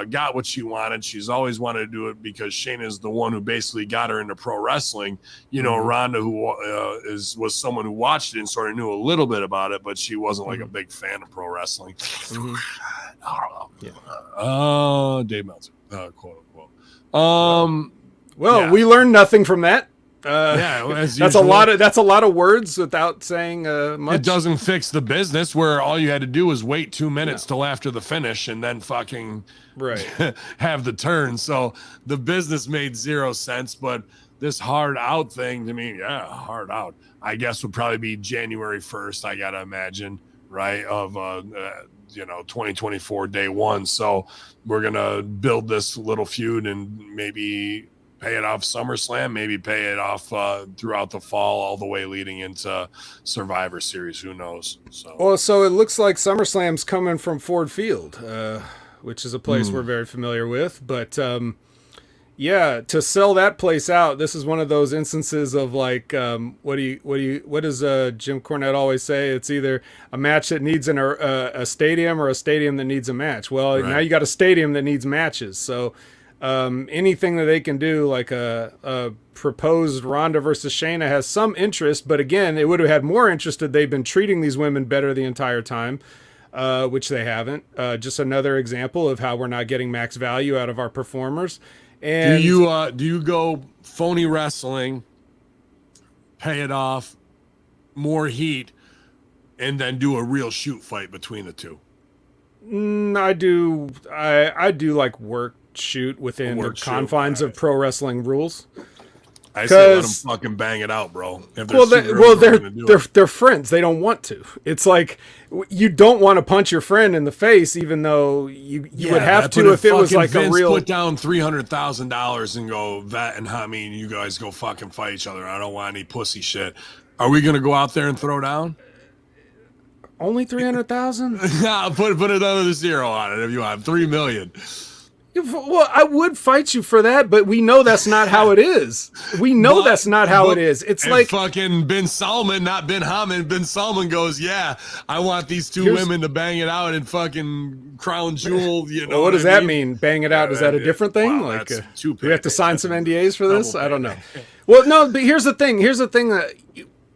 got what she wanted. She's always wanted to do it because Shayna is the one who basically got her into pro wrestling. You know, Ronda, who was someone who watched it and sort of knew a little bit about it, but she wasn't like a big fan of pro wrestling. Dave Meltzer, quote unquote. We learned nothing from that. That's a lot of words without saying much. It doesn't fix the business, where all you had to do was wait 2 minutes till after the finish and then fucking have the turn. So the business made zero sense. But this hard out thing, to me, hard out, I guess would probably be January 1st. I gotta imagine, right, of 2024 day one. So we're gonna build this little feud and maybe pay it off SummerSlam, maybe pay it off throughout the fall, all the way leading into Survivor Series. Who knows? So it looks like SummerSlam's coming from Ford Field, which is a place we're very familiar with. But to sell that place out, this is one of those instances of like, what does Jim Cornette always say? It's either a match that needs a stadium or a stadium that needs a match. Well, now you got a stadium that needs matches. So anything that they can do, like a proposed Ronda versus Shayna, has some interest, but again, it would have had more interest if they've been treating these women better the entire time, which they haven't. Just another example of how we're not getting max value out of our performers. And do you go phony wrestling, pay it off, more heat, and then do a real shoot fight between the two? I do like work shoot within the confines of pro wrestling rules. I say let them fucking bang it out, bro. They're friends. They don't want to. It's like you don't want to punch your friend in the face, even though you would have to if it was like Vince a real. Put down $300,000 and go, Vet and Hami, and you guys go fucking fight each other. I don't want any pussy shit. Are we gonna go out there and throw down? Only 300,000? Yeah, put another zero on it if you want. 3 million. Well, I would fight you for that, but we know that's not how it is. That's not how it is. It's like fucking Bin Salman, not Bin Hammond. Bin Salman goes, yeah, I want these two women to bang it out and fucking crown jewel. You know, well, what does that mean? Bang it out? Is that a different thing? Wow, like, do we have to sign some NDAs for this? I don't know. Well, no, but here's the thing.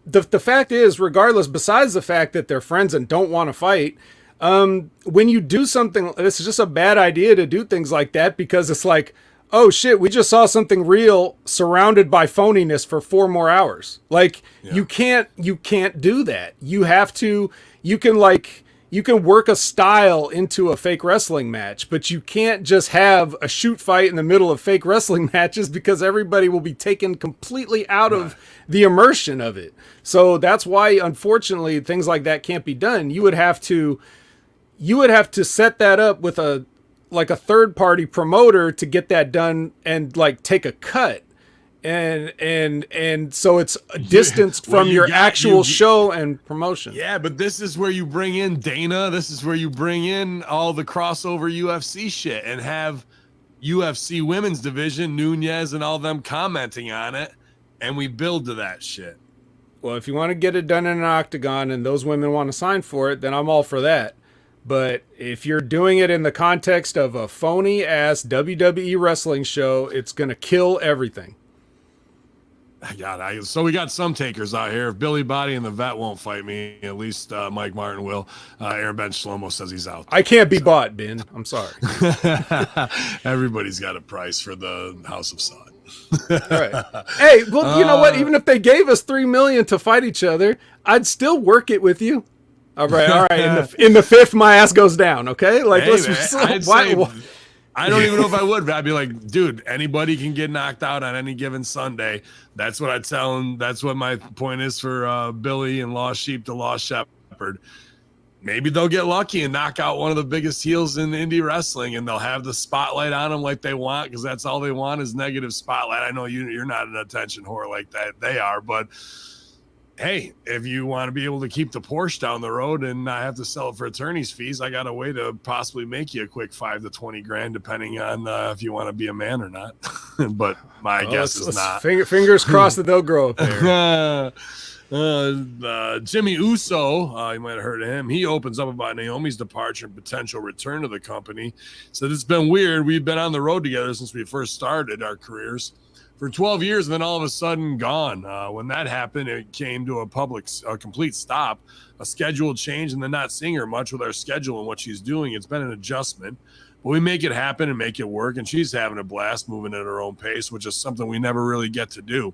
That the fact is, regardless, besides the fact that they're friends and don't want to fight. When you do something, this is just a bad idea to do things like that, because it's like, oh shit, we just saw something real surrounded by phoniness for 4 more hours. Like you can't do that. You can work a style into a fake wrestling match, but you can't just have a shoot fight in the middle of fake wrestling matches, because everybody will be taken completely out of the immersion of it. So that's why, unfortunately, things like that can't be done. You would have to set that up with a third party promoter to get that done and like take a cut. And so it's distanced from your actual show and promotion. Yeah, but this is where you bring in Dana. This is where you bring in all the crossover UFC shit and have UFC women's division, Nunez and all them commenting on it, and we build to that shit. well, if you want to get it done in an octagon and those women want to sign for it, then I'm all for that. But if you're doing it in the context of a phony ass WWE wrestling show, it's going to kill everything. So we got some takers out here. If Billy Body and the Vet won't fight me, at least Mike Martin will. Aaron Ben Shlomo says he's out. I can't be bought, Ben. I'm sorry. Everybody's got a price for the House of Sun. All right. Hey, well, you know what? Even if they gave us $3 million to fight each other, I'd still work it with you. All right. In the fifth, my ass goes down. Okay, like hey, let's. I don't even know if I would, but I'd be like, dude, anybody can get knocked out on any given Sunday. That's what I tell him. That's what my point is for Billy and Lost Sheep to Lost Shepherd. Maybe they'll get lucky and knock out one of the biggest heels in indie wrestling, and they'll have the spotlight on them like they want, because that's all they want is negative spotlight. I know you're not an attention whore like that. They are, but hey, if you want to be able to keep the Porsche down the road and not have to sell it for attorney's fees, I got a way to possibly make you a quick $5 to $20,000, depending on if you want to be a man or not. But my guess is not. Fingers crossed that they'll grow up there. Jimmy Uso, you might have heard of him. He opens up about Naomi's departure and potential return to the company. Said it's been weird. We've been on the road together since we first started our careers for 12 years, and then all of a sudden gone. When that happened, it came to a complete stop, a scheduled change, and then not seeing her much with our schedule and what she's doing. It's been an adjustment, but we make it happen and make it work, and she's having a blast moving at her own pace, which is something we never really get to do.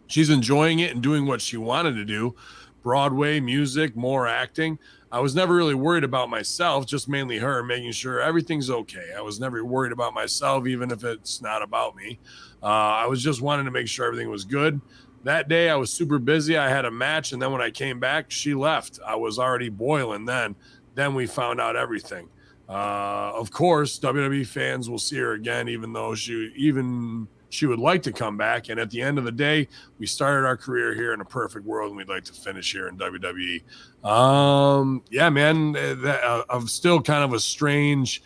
She's enjoying it and doing what she wanted to do. Broadway, music, more acting. I was never really worried about myself, just mainly her, making sure everything's okay. I was never worried about myself, even if it's not about me. I was just wanting to make sure everything was good. That day, I was super busy. I had a match, and then when I came back, she left. I was already boiling then. Then we found out everything. Of course, WWE fans will see her again, even though she would like to come back. And at the end of the day, we started our career here in a perfect world, and we'd like to finish here in WWE. Yeah, man, I'm still kind of a strange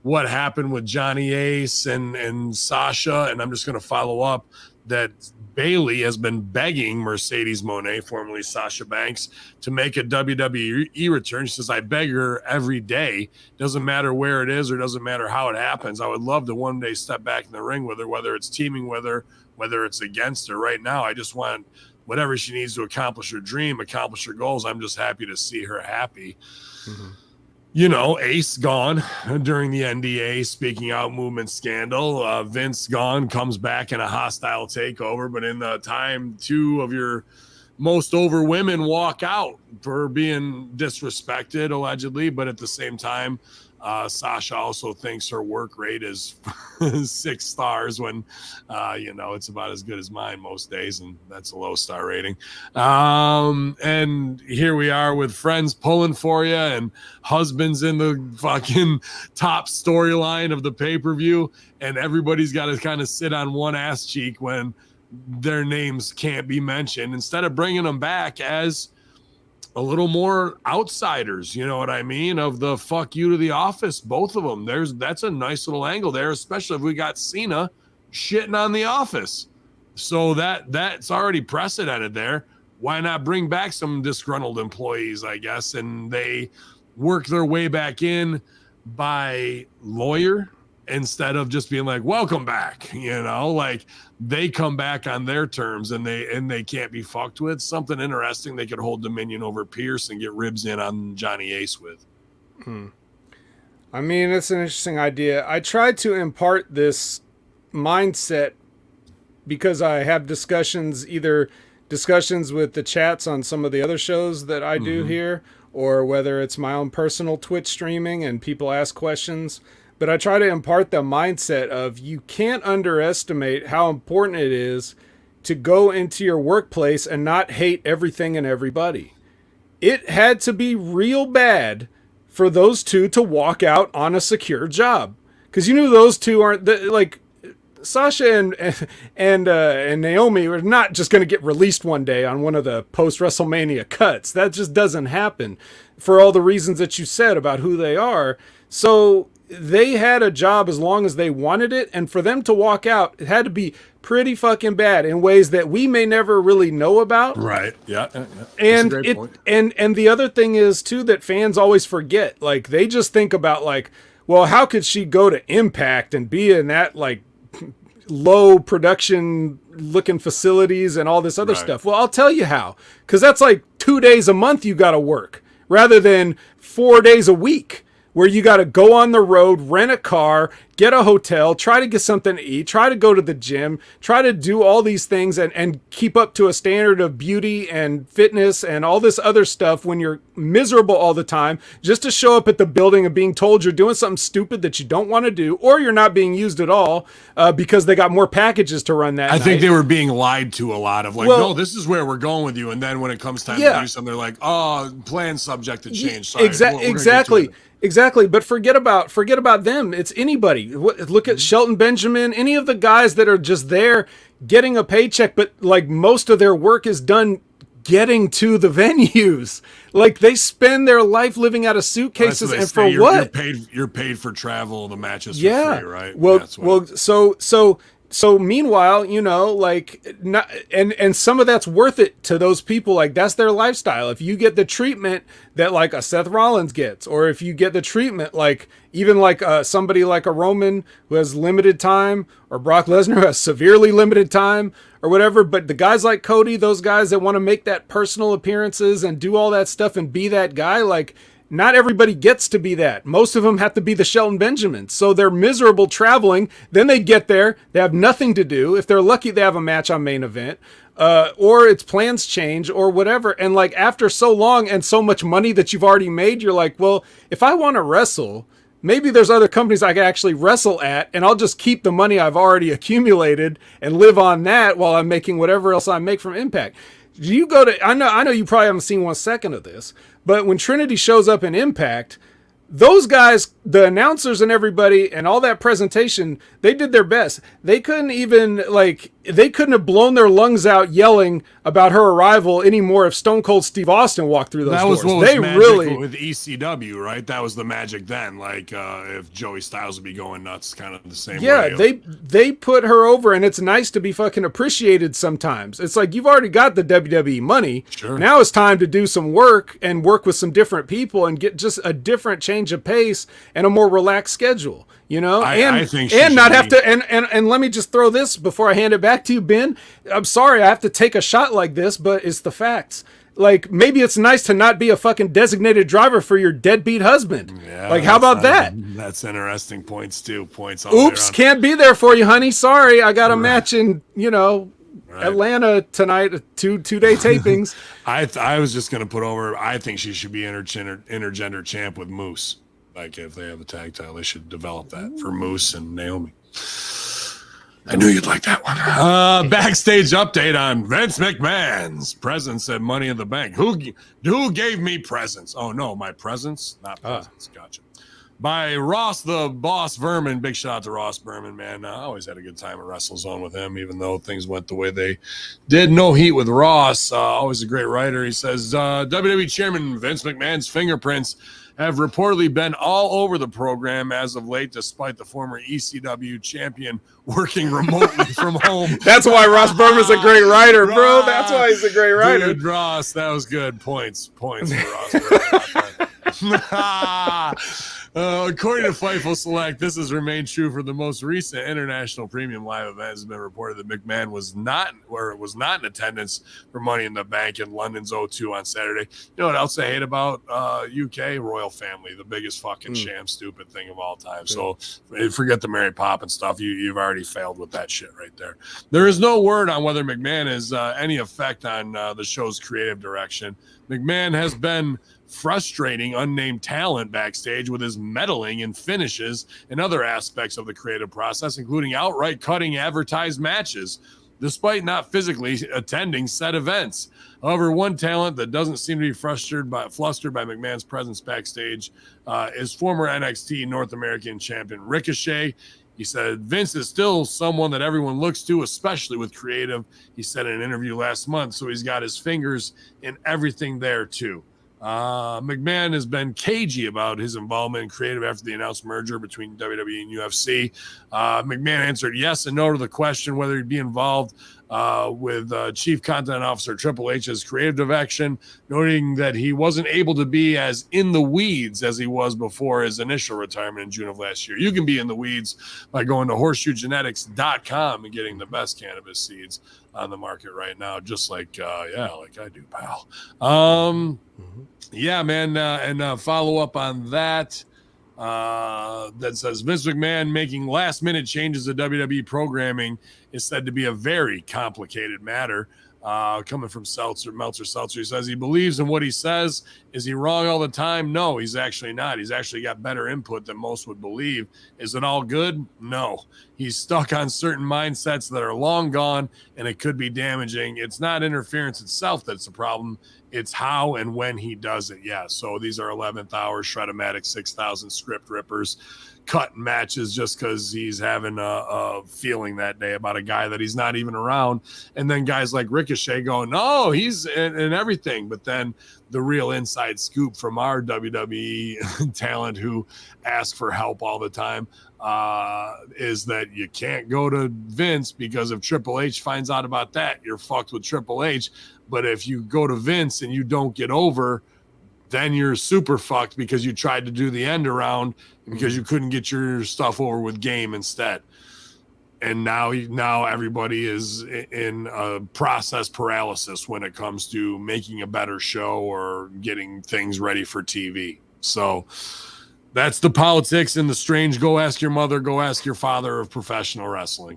what happened with Johnny Ace and Sasha, and I'm just going to follow up that Bailey has been begging Mercedes Moné, formerly Sasha Banks, to make a WWE return. She says, I beg her every day. Doesn't matter where it is or doesn't matter how it happens. I would love to one day step back in the ring with her, whether it's teaming with her, whether it's against her. Right now, I just want whatever she needs to accomplish her dream, accomplish her goals. I'm just happy to see her happy. Mm-hmm. You know, Ace gone during the NDA speaking out movement scandal. Vince gone, comes back in a hostile takeover. But in the time, two of your most over women walk out for being disrespected, allegedly. But at the same time, Sasha also thinks her work rate is 6 stars when, it's about as good as mine most days, and that's a low star rating. And here we are with friends pulling for you and husbands in the fucking top storyline of the pay-per-view, and everybody's got to kind of sit on one ass cheek when their names can't be mentioned, instead of bringing them back as a little more outsiders, you know what I mean? Of the fuck you to the office, both of them. That's a nice little angle there, especially if we got Cena shitting on the office. So that's already precedented there. Why not bring back some disgruntled employees, I guess, and they work their way back in by lawyer instead of just being like, welcome back, like they come back on their terms and they can't be fucked with. Something interesting they could hold dominion over Pierce and get ribs in on Johnny Ace with. I mean, it's an interesting idea. I tried to impart this mindset because I have either discussions with the chats on some of the other shows that I do here, or whether it's my own personal Twitch streaming and people ask questions. But I try to impart the mindset of you can't underestimate how important it is to go into your workplace and not hate everything and everybody. It had to be real bad for those two to walk out on a secure job. Because you knew those two aren't, Sasha and Naomi are not just going to get released one day on one of the post-WrestleMania cuts. That just doesn't happen for all the reasons that you said about who they are. So they had a job as long as they wanted it, and for them to walk out, it had to be pretty fucking bad in ways that we may never really know about. Right. Yeah. And and the other thing is too that fans always forget. Like they just think about like, well, how could she go to Impact and be in that like low production looking facilities and all this other stuff? Well, I'll tell you how. Because that's like 2 days a month you got to work rather than 4 days a week, where you got to go on the road, rent a car, get a hotel, try to get something to eat, try to go to the gym, try to do all these things and keep up to a standard of beauty and fitness and all this other stuff when you're miserable all the time, just to show up at the building and being told you're doing something stupid that you don't want to do, or you're not being used at all because they got more packages to run that night. I think they were being lied to a lot of like, no, this is where we're going with you. And then when it comes time to do something, they're like, oh, plan subject to change. Sorry, Exactly, but forget about them. It's anybody. Look at Shelton Benjamin, any of the guys that are just there getting a paycheck, but like most of their work is done getting to the venues. Like they spend their life living out of suitcases, and for what? You're paid for travel. The matches for free, right? So meanwhile, you know, like not, and some of that's worth it to those people. Like that's their lifestyle. If you get the treatment that like a Seth Rollins gets, or if you get the treatment like even like somebody like a Roman who has limited time, or Brock Lesnar who has severely limited time, or whatever. But the guys like Cody, those guys that want to make that personal appearances and do all that stuff and be that guy, like. Not everybody gets to be that. Most of them have to be the Shelton Benjamins. So they're miserable traveling. Then they get there. They have nothing to do. If they're lucky, they have a match on main event. Or its plans change or whatever. And like after so long and so much money that you've already made, you're like, well, if I want to wrestle, maybe there's other companies I can actually wrestle at, and I'll just keep the money I've already accumulated and live on that while I'm making whatever else I make from Impact. You go to, I know you probably haven't seen 1 second of this, but when Trinity shows up in Impact, those guys, the announcers and everybody and all that presentation, they did their best. They couldn't have blown their lungs out yelling about her arrival anymore if Stone Cold Steve Austin walked through those doors. That was what was magic with ECW, right? That was the magic then. Like if Joey Styles would be going nuts, kind of the same way. Yeah, they put her over, and it's nice to be fucking appreciated sometimes. It's like you've already got the WWE money. Sure. Now it's time to do some work and work with some different people and get just a different change of pace and a more relaxed schedule, you know, I think and not have to. And let me just throw this before I hand it back to you, Ben. I'm sorry I have to take a shot like this, but it's the facts. Like maybe it's nice to not be a fucking designated driver for your deadbeat husband. Yeah, like how about that? That's interesting. Points too. Points. Oops, can't be there for you, honey. Sorry, I got a match in Atlanta tonight. Two-day tapings. I was just gonna put over. I think she should be intergender champ with Moose. Like if they have a tag title, they should develop that for Moose and Naomi. I knew you'd like that one. Backstage update on Vince McMahon's presence at Money in the Bank. Who gave me presents? Oh no, my presents, not presents. Gotcha. By Ross the Boss Vermin. Big shout out to Ross Berman, man. I always had a good time at WrestleZone with him, even though things went the way they did. No heat with Ross. Always a great writer. He says WWE Chairman Vince McMahon's fingerprints have reportedly been all over the program as of late, despite the former ECW champion working remotely from home. That's why Ross Berman's a great writer, bro. That's why he's a great writer. Dude, Ross, that was good. Points for Ross Berman. According to Fightful Select, this has remained true for the most recent international premium live event. It has been reported that McMahon was not in attendance for Money in the Bank in London's O2 on Saturday. You know what else I hate about UK? Royal family, the biggest fucking sham stupid thing of all time. So forget the Mary Poppins stuff. You've already failed with that shit right there. There is no word on whether McMahon has any effect on the show's creative direction. McMahon has been frustrating unnamed talent backstage with his meddling and finishes and other aspects of the creative process, including outright cutting advertised matches, despite not physically attending said events. However, one talent that doesn't seem to be flustered by McMahon's presence backstage is former NXT North American champion Ricochet. He said, Vince is still someone that everyone looks to, especially with creative. He said in an interview last month, so he's got his fingers in everything there too. McMahon has been cagey about his involvement in creative after the announced merger between WWE and UFC. McMahon answered yes and no to the question whether he'd be involved with Chief Content Officer Triple H's creative direction, noting that he wasn't able to be as in the weeds as he was before his initial retirement in June of last year. You can be in the weeds by going to horseshoegenetics.com and getting the best cannabis seeds on the market right now, just like like I do, pal. Yeah, man, and follow up on that. That says Vince McMahon making last-minute changes to WWE programming is said to be a very complicated matter. Coming from Meltzer Seltzer, he says he believes in what he says. Is he wrong all the time? No, he's actually not. He's actually got better input than most would believe. Is it all good? No. He's stuck on certain mindsets that are long gone, and it could be damaging. It's not interference itself that's the problem. It's how and when he does it. Yeah, so these are 11th hour Shred-O-Matic 6,000 script rippers, cut matches just because he's having a feeling that day about a guy that he's not even around. And then guys like Ricochet go, no, he's in everything. But then the real inside scoop from our WWE talent who ask for help all the time is that you can't go to Vince because if Triple H finds out about that, you're fucked with Triple H. But if you go to Vince and you don't get over, then you're super fucked because you tried to do the end around because you couldn't get your stuff over with Game instead. And now everybody is in a process paralysis when it comes to making a better show or getting things ready for TV. So that's the politics and the strange go ask your mother, go ask your father of professional wrestling.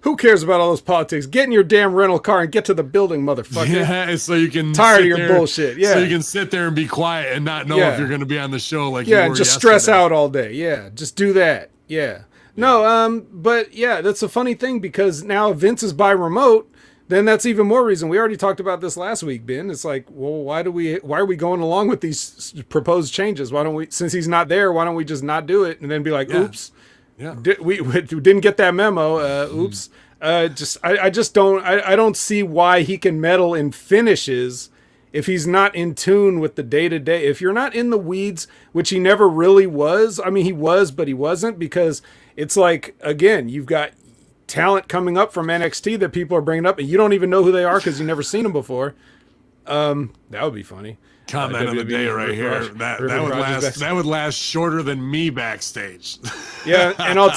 Who cares about all those politics? Get in your damn rental car and get to the building, motherfucker. Yeah, so you can tired of your bullshit. Yeah, so you can sit there and be quiet and not know if you're going to be on the show. Like and just yesterday. Stress out all day. Yeah, just do that. Yeah. No, but yeah, that's a funny thing because now Vince is by remote. Then that's even more reason. We already talked about this last week, Ben. It's like, well, why are we going along with these proposed changes? Why don't we, since he's not there, why don't we just not do it and then be like, oops. Yeah, we didn't get that memo. Oops. I don't see why he can meddle in finishes if he's not in tune with the day to day. If you're not in the weeds, which he never really was. I mean, he was, but he wasn't, because it's like, again, you've got talent coming up from NXT that people are bringing up, and you don't even know who they are because you've never seen them before. That would be funny. Comment of the day right here. That would last shorter than me backstage. Yeah, and I'll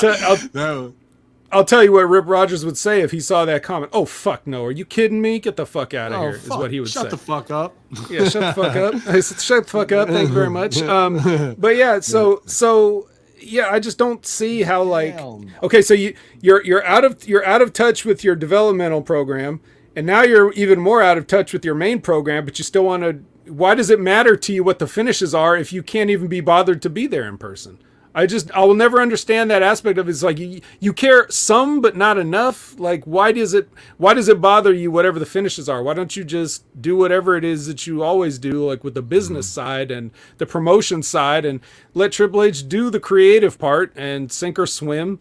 tell you what Rip Rogers would say if he saw that comment. Oh, fuck no. Are you kidding me? Get the fuck out of here, is what he would say. Shut the fuck up. Yeah, shut the fuck up. Shut the fuck up. Thank you very much. But yeah, so yeah, I just don't see how, like, okay, so you're out of touch with your developmental program, and now you're even more out of touch with your main program, but you still want to. Why does it matter to you what the finishes are if you can't even be bothered to be there in person? I will never understand that aspect of it. It's like you care some, but not enough. Like, why does it bother you whatever the finishes are? Why don't you just do whatever it is that you always do, like with the business side and the promotion side, and let Triple H do the creative part and sink or swim?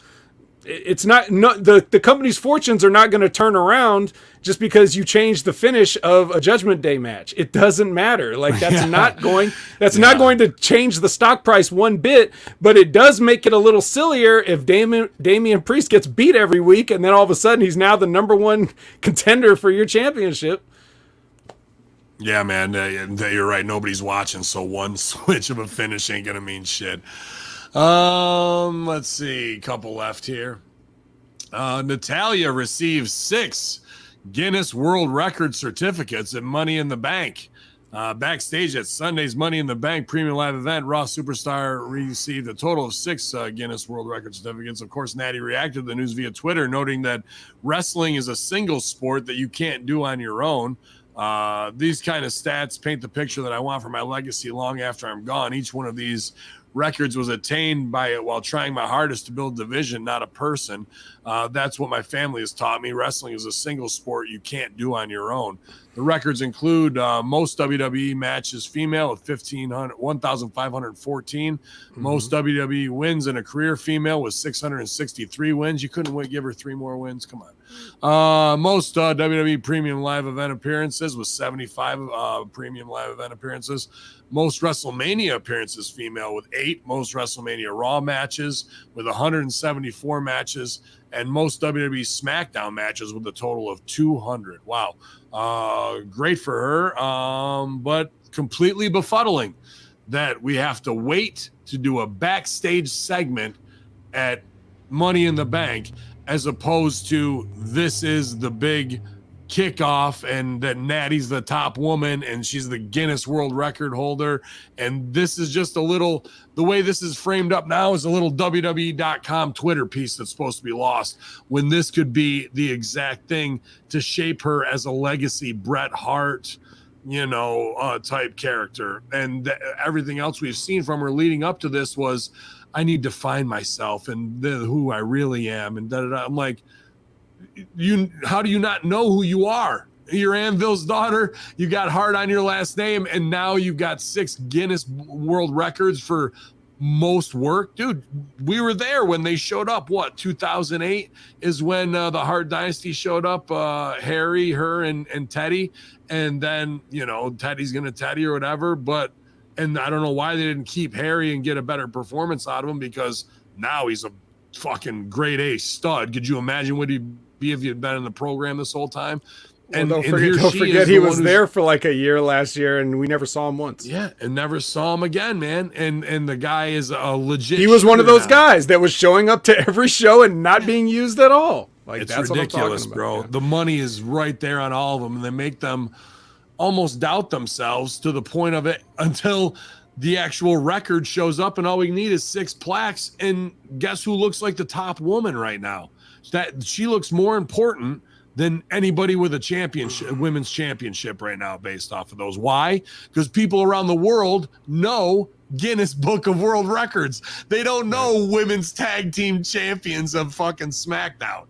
It's not the company's fortunes are not going to turn around just because you change the finish of a Judgment Day match. It doesn't matter. Like, that's not going to change the stock price one bit, but it does make it a little sillier if Damian Priest gets beat every week and then all of a sudden he's now the number one contender for your championship. Yeah, man, you're right. Nobody's watching, so one switch of a finish ain't going to mean shit. Let's see, couple left here. Natalia receives 6 Guinness World Record certificates at Money in the Bank. Backstage at Sunday's Money in the Bank premium live event, Raw Superstar received a total of 6 Guinness World Record certificates. Of course, Natty reacted to the news via Twitter, noting that wrestling is a single sport that you can't do on your own. These kind of stats paint the picture that I want for my legacy long after I'm gone. Each one of these records was attained by it while trying my hardest to build division, not a person. That's what my family has taught me. Wrestling is a single sport you can't do on your own. The records include most WWE matches female with 1,514. Most WWE wins in a career female with 663 wins. You couldn't give her 3 more wins? Come on. Most WWE premium live event appearances with 75 premium live event appearances. Most WrestleMania appearances female with 8. Most WrestleMania Raw matches with 174 matches. And most WWE SmackDown matches with a total of 200. Wow. Great for her, but completely befuddling that we have to wait to do a backstage segment at Money in the Bank as opposed to this is the big kickoff and that Natty's the top woman and she's the Guinness World Record holder. And this is just a little, the way this is framed up now is a little WWE.com Twitter piece that's supposed to be lost when this could be the exact thing to shape her as a legacy Bret Hart, type character. And everything else we've seen from her leading up to this was, I need to find myself and who I really am. And I'm like, how do you not know who you are? You're Anvil's daughter. You got Hart on your last name, and now you've got 6 Guinness World Records for most work. Dude, we were there when they showed up. 2008 is when the Hart Dynasty showed up. Harry, her, and Teddy. And then, Teddy's going to Teddy or whatever. And I don't know why they didn't keep Harry and get a better performance out of him, because now he's a fucking grade A stud. Could you imagine what he'd be if he'd been in the program this whole time? And don't forget he was there for like a year last year, and we never saw him once. Yeah, and never saw him again, man. And the guy is a legit. He was one of those guys that was showing up to every show and not being used at all. Like, it's that's ridiculous, what I'm talking bro. about. The money is right there on all of them, and they make them almost doubt themselves to the point of it until the actual record shows up, and all we need is 6 plaques. And guess who looks like the top woman right now? That she looks more important than anybody with a championship, women's championship right now, based off of those. Why? Because people around the world know Guinness Book of World Records. They don't know women's tag team champions of fucking SmackDown.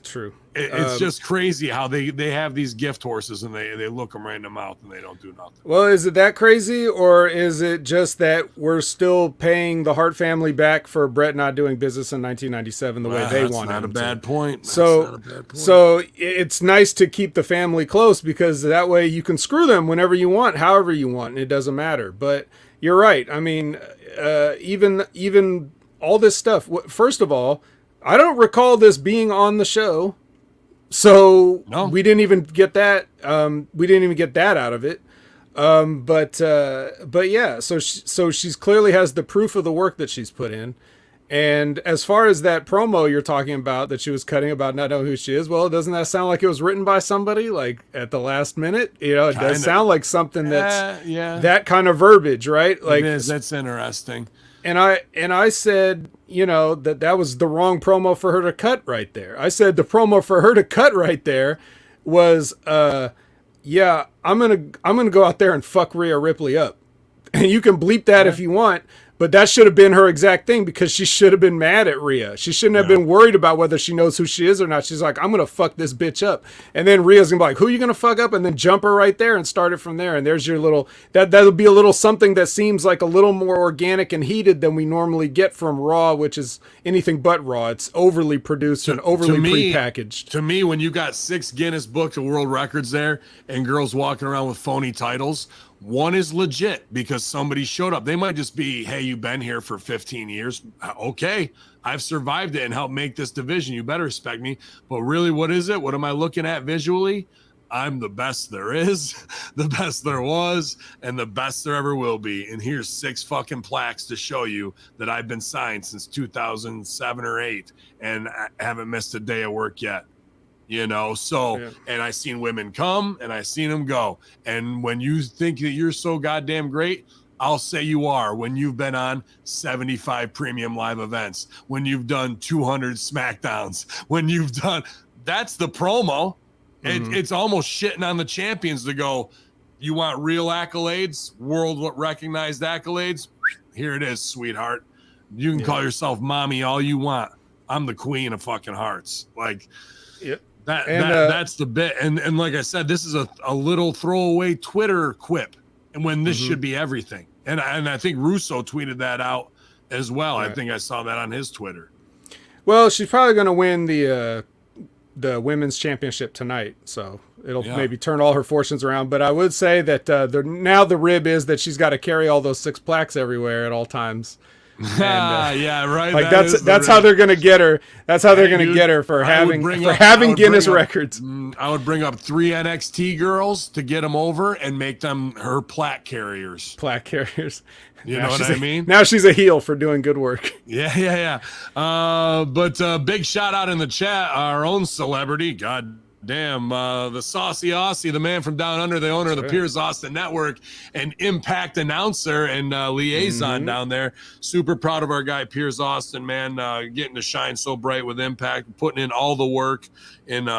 True. It's just crazy how they have these gift horses and they look them right in the mouth and they don't do nothing. Well, is it that crazy, or is it just that we're still paying the Hart family back for Bret not doing business in 1997 the way they wanted? That's not a bad point. So it's nice to keep the family close, because that way you can screw them whenever you want, however you want, and it doesn't matter. But you're right. I mean, even all this stuff. First of all, I don't recall this being on the show. So no. We didn't even get that. We didn't even get that out of it. But yeah. So she's clearly has the proof of the work that she's put in. And as far as that promo you're talking about that she was cutting about not knowing who she is, well, doesn't that sound like it was written by somebody like at the last minute? It does sound like something that's that kind of verbiage, right? Like, it is. That's interesting. And I said, that was the wrong promo for her to cut right there. I said the promo for her to cut right there was, I'm gonna go out there and fuck Rhea Ripley up, and you can bleep that if you want. But that should have been her exact thing, because she should have been mad at Rhea. She shouldn't have been worried about whether she knows who she is or not. She's like, I'm going to fuck this bitch up. And then Rhea's going to be like, who are you going to fuck up? And then jump her right there and start it from there. And there's your little, that'll be a little something that seems like a little more organic and heated than we normally get from Raw, which is anything but Raw. It's overly produced and overly prepackaged. To me, when you got 6 Guinness Book of World Records there and girls walking around with phony titles, one is legit because somebody showed up. They might just be, hey, you've been here for 15 years. Okay, I've survived it and helped make this division. You better respect me. But really, what is it? What am I looking at visually? I'm the best there is, the best there was, and the best there ever will be. And here's 6 fucking plaques to show you that I've been signed since 2007 or 8, and I haven't missed a day of work yet. And I seen women come and I seen them go. And when you think that you're so goddamn great, I'll say you are when you've been on 75 premium live events, when you've done 200 SmackDowns, when you've done, that's the promo. It's almost shitting on the champions to go, you want real accolades, world recognized accolades? Here it is, sweetheart. You can call yourself mommy all you want. I'm the queen of fucking hearts. Like, Yep. That's the bit. And like I said, this is a little throwaway Twitter quip, and when this should be everything. And I think Russo tweeted that out as well. Right. I think I saw that on his Twitter. Well, she's probably going to win the women's championship tonight, so it'll maybe turn all her fortunes around. But I would say that now the rib is that she's got to carry all those 6 plaques everywhere at all times. And, yeah, right. Like that's how they're gonna get her. That's how they're gonna get her for having Guinness records. I would bring up 3 NXT girls to get them over and make them her plaque carriers. You know what I mean? Now she's a heel for doing good work. Yeah. But big shout out in the chat, our own celebrity. God damn, the Saucy Aussie, the man from down under, the owner of the Piers Austin Network, and Impact announcer and liaison down there. Super proud of our guy Piers Austin, man, getting to shine so bright with Impact, putting in all the work in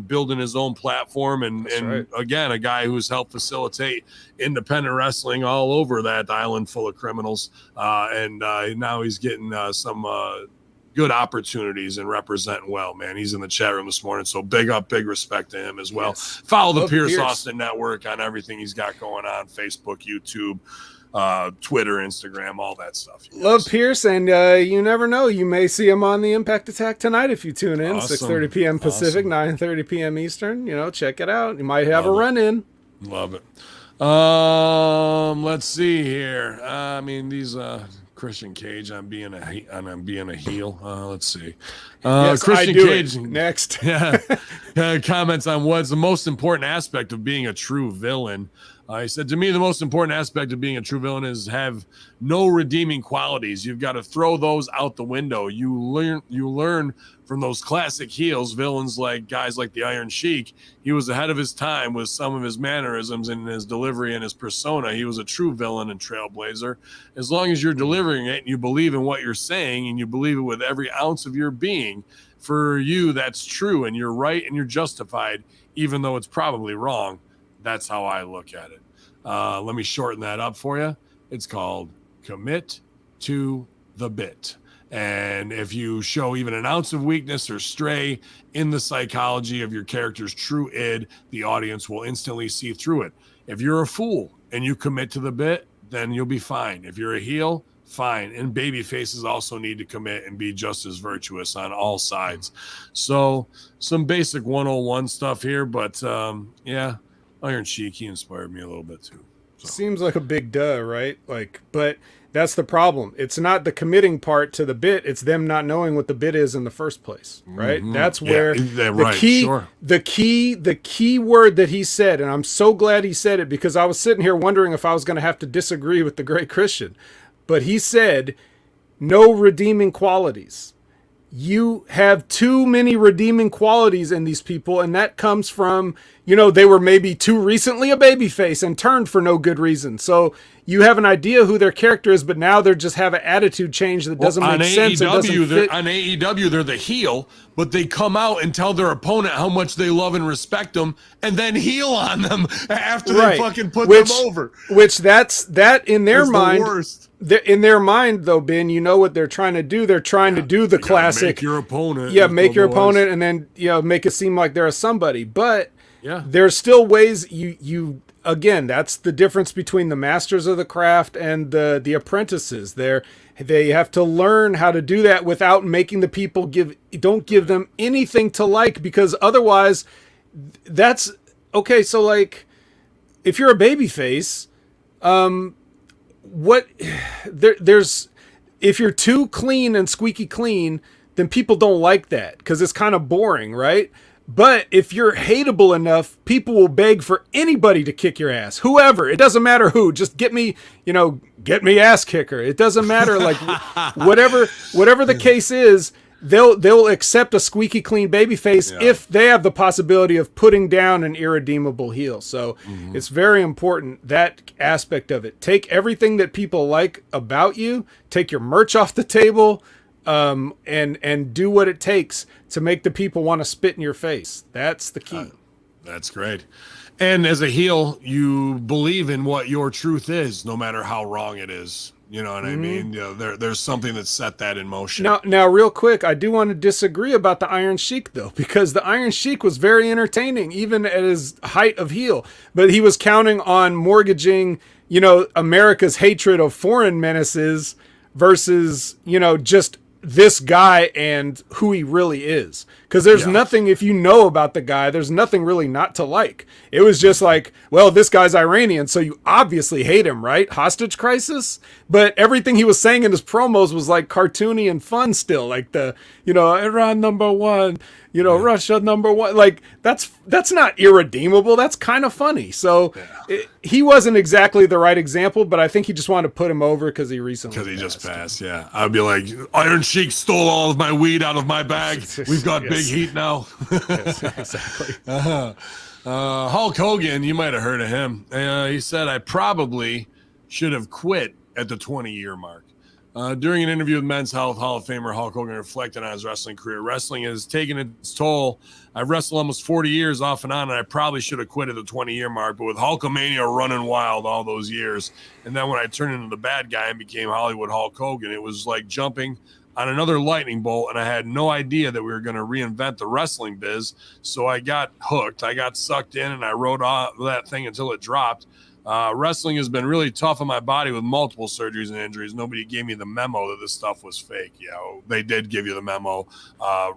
building his own platform, and again, a guy who's helped facilitate independent wrestling all over that island full of criminals, and now he's getting some good opportunities and representing well, man. He's in the chat room this morning, so big respect to him as well. Yes. Follow the Piers Austin Network on everything he's got going on: Facebook, YouTube, Twitter, Instagram, all that stuff. Love Pierce, and you never know, you may see him on the Impact Attack tonight if you tune in. 6:30 p.m. Pacific, 9:30 p.m. Eastern. Check it out. You might have a run-in. Love it. Let's see here. I mean, these Christian Cage, I'm being a heel. Let's see. Yes, Christian Cage next. Comments on what's the most important aspect of being a true villain. He said, to me, the most important aspect of being a true villain is have no redeeming qualities. You've got to throw those out the window. You learn from those classic heels, villains like guys like the Iron Sheik. He was ahead of his time with some of his mannerisms and his delivery and his persona. He was a true villain and trailblazer. As long as you're delivering it and you believe in what you're saying and you believe it with every ounce of your being, for you, that's true and you're right and you're justified, even though it's probably wrong. That's how I look at it. Let me shorten that up for you. It's called commit to the bit. And if you show even an ounce of weakness or stray in the psychology of your character's true id, the audience will instantly see through it. If you're a fool and you commit to the bit, then you'll be fine. If you're a heel, fine. And baby faces also need to commit and be just as virtuous on all sides. So some basic 101 stuff here, but Iron Sheik, he inspired me a little bit too. So. Seems like a big duh, right? But that's the problem. It's not the committing part to the bit. It's them not knowing what the bit is in the first place, right? Mm-hmm. That's where the key word that he said, and I'm so glad he said it because I was sitting here wondering if I was going to have to disagree with the great Christian. But he said, no redeeming qualities. You have too many redeeming qualities in these people, and that comes from, they were maybe too recently a babyface and turned for no good reason. So you have an idea who their character is, but now they just have an attitude change that doesn't make sense. On AEW, they're the heel, but they come out and tell their opponent how much they love and respect them, and then heel on them after they fucking put them over. Which that in their mind. The worst. In their mind, though, Ben, you know what they're trying to do? They're trying to do the classic. Make your opponent. Yeah, make your opponent, and then make it seem like they're a somebody. But there's still ways you again. That's the difference between the masters of the craft and the apprentices. They have to learn how to do that without making the people don't give them anything to like, because otherwise, that's okay. So like, if you're a babyface, there's if you're too clean and squeaky clean, then people don't like that because it's kind of boring, right? But if you're hateable enough, people will beg for anybody to kick your ass, whoever. It doesn't matter who. Just get me ass kicker. It doesn't matter, like whatever the case is. They'll accept a squeaky clean babyface if they have the possibility of putting down an irredeemable heel. So it's very important, that aspect of it. Take everything that people like about you, take your merch off the table, and do what it takes to make the people want to spit in your face. That's the key. That's great. And as a heel, you believe in what your truth is, no matter how wrong it is. You know what I mean? You know, there's something that set that in motion. Now, real quick, I do want to disagree about the Iron Sheik, though, because the Iron Sheik was very entertaining, even at his height of heel. But he was counting on mortgaging, America's hatred of foreign menaces versus, just this guy and who he really is. Because there's nothing, if you know about the guy, there's nothing really not to like. It was just like, well, this guy's Iranian, so you obviously hate him, right? Hostage crisis? But everything he was saying in his promos was like cartoony and fun still. Like the, Iran #1, Russia #1. Like that's not irredeemable. That's kind of funny. So he wasn't exactly the right example, but I think he just wanted to put him over because he just passed. Yeah. I'd be like, Iron Sheik stole all of my weed out of my bag. We've got big heat now. Yes, exactly. Hulk Hogan, you might have heard of him. He said, I probably should have quit at the 20-year mark. During an interview with Men's Health, Hall of Famer Hulk Hogan reflected on his wrestling career. Wrestling has taken its toll. I've wrestled almost 40 years off and on, and I probably should have quit at the 20-year mark. But with Hulkamania running wild all those years, and then when I turned into the bad guy and became Hollywood Hulk Hogan, it was like jumping on another lightning bolt, and I had no idea that we were going to reinvent the wrestling biz. So I got hooked. I got sucked in, and I rode off that thing until it dropped. Wrestling has been really tough on my body with multiple surgeries and injuries. Nobody gave me the memo that this stuff was fake. They did give you the memo,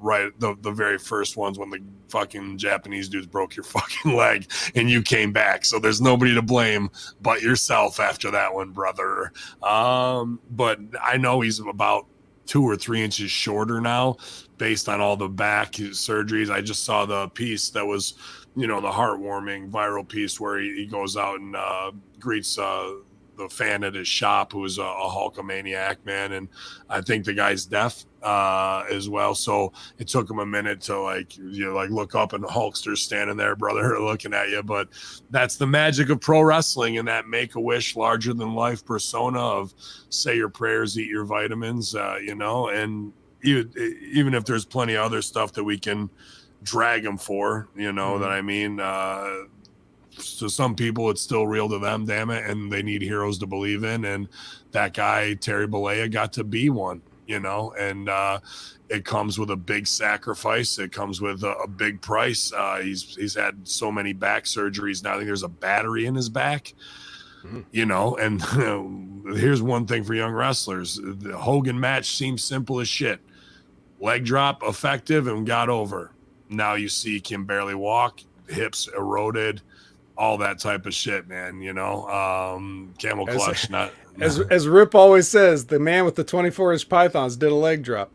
right? The very first ones when the fucking Japanese dudes broke your fucking leg and you came back. So there's nobody to blame but yourself after that one, brother. But I know he's about 2 or 3 inches shorter now based on all the back surgeries. I just saw the piece that was, the heartwarming viral piece where he goes out and greets the fan at his shop who is a Hulkamaniac, man. And I think the guy's deaf as well. So it took him a minute to look up and Hulkster's standing there, brother, looking at you. But that's the magic of pro wrestling and that make-a-wish larger than life persona of say your prayers, eat your vitamins, and even if there's plenty of other stuff that we can drag them for, that I mean, to some people it's still real to them, damn it, and they need heroes to believe in, and that guy Terry Bollea got to be one, and it comes with a big sacrifice. It comes with a big price. He's had so many back surgeries now. I think there's a battery in his back. And here's one thing for young wrestlers. The Hogan match seems simple as shit. Leg drop, effective, and got over. Now you see can barely walk, hips eroded, all that type of shit, man. Camel clutch. As Rip always says, the man with the 24-inch pythons did a leg drop.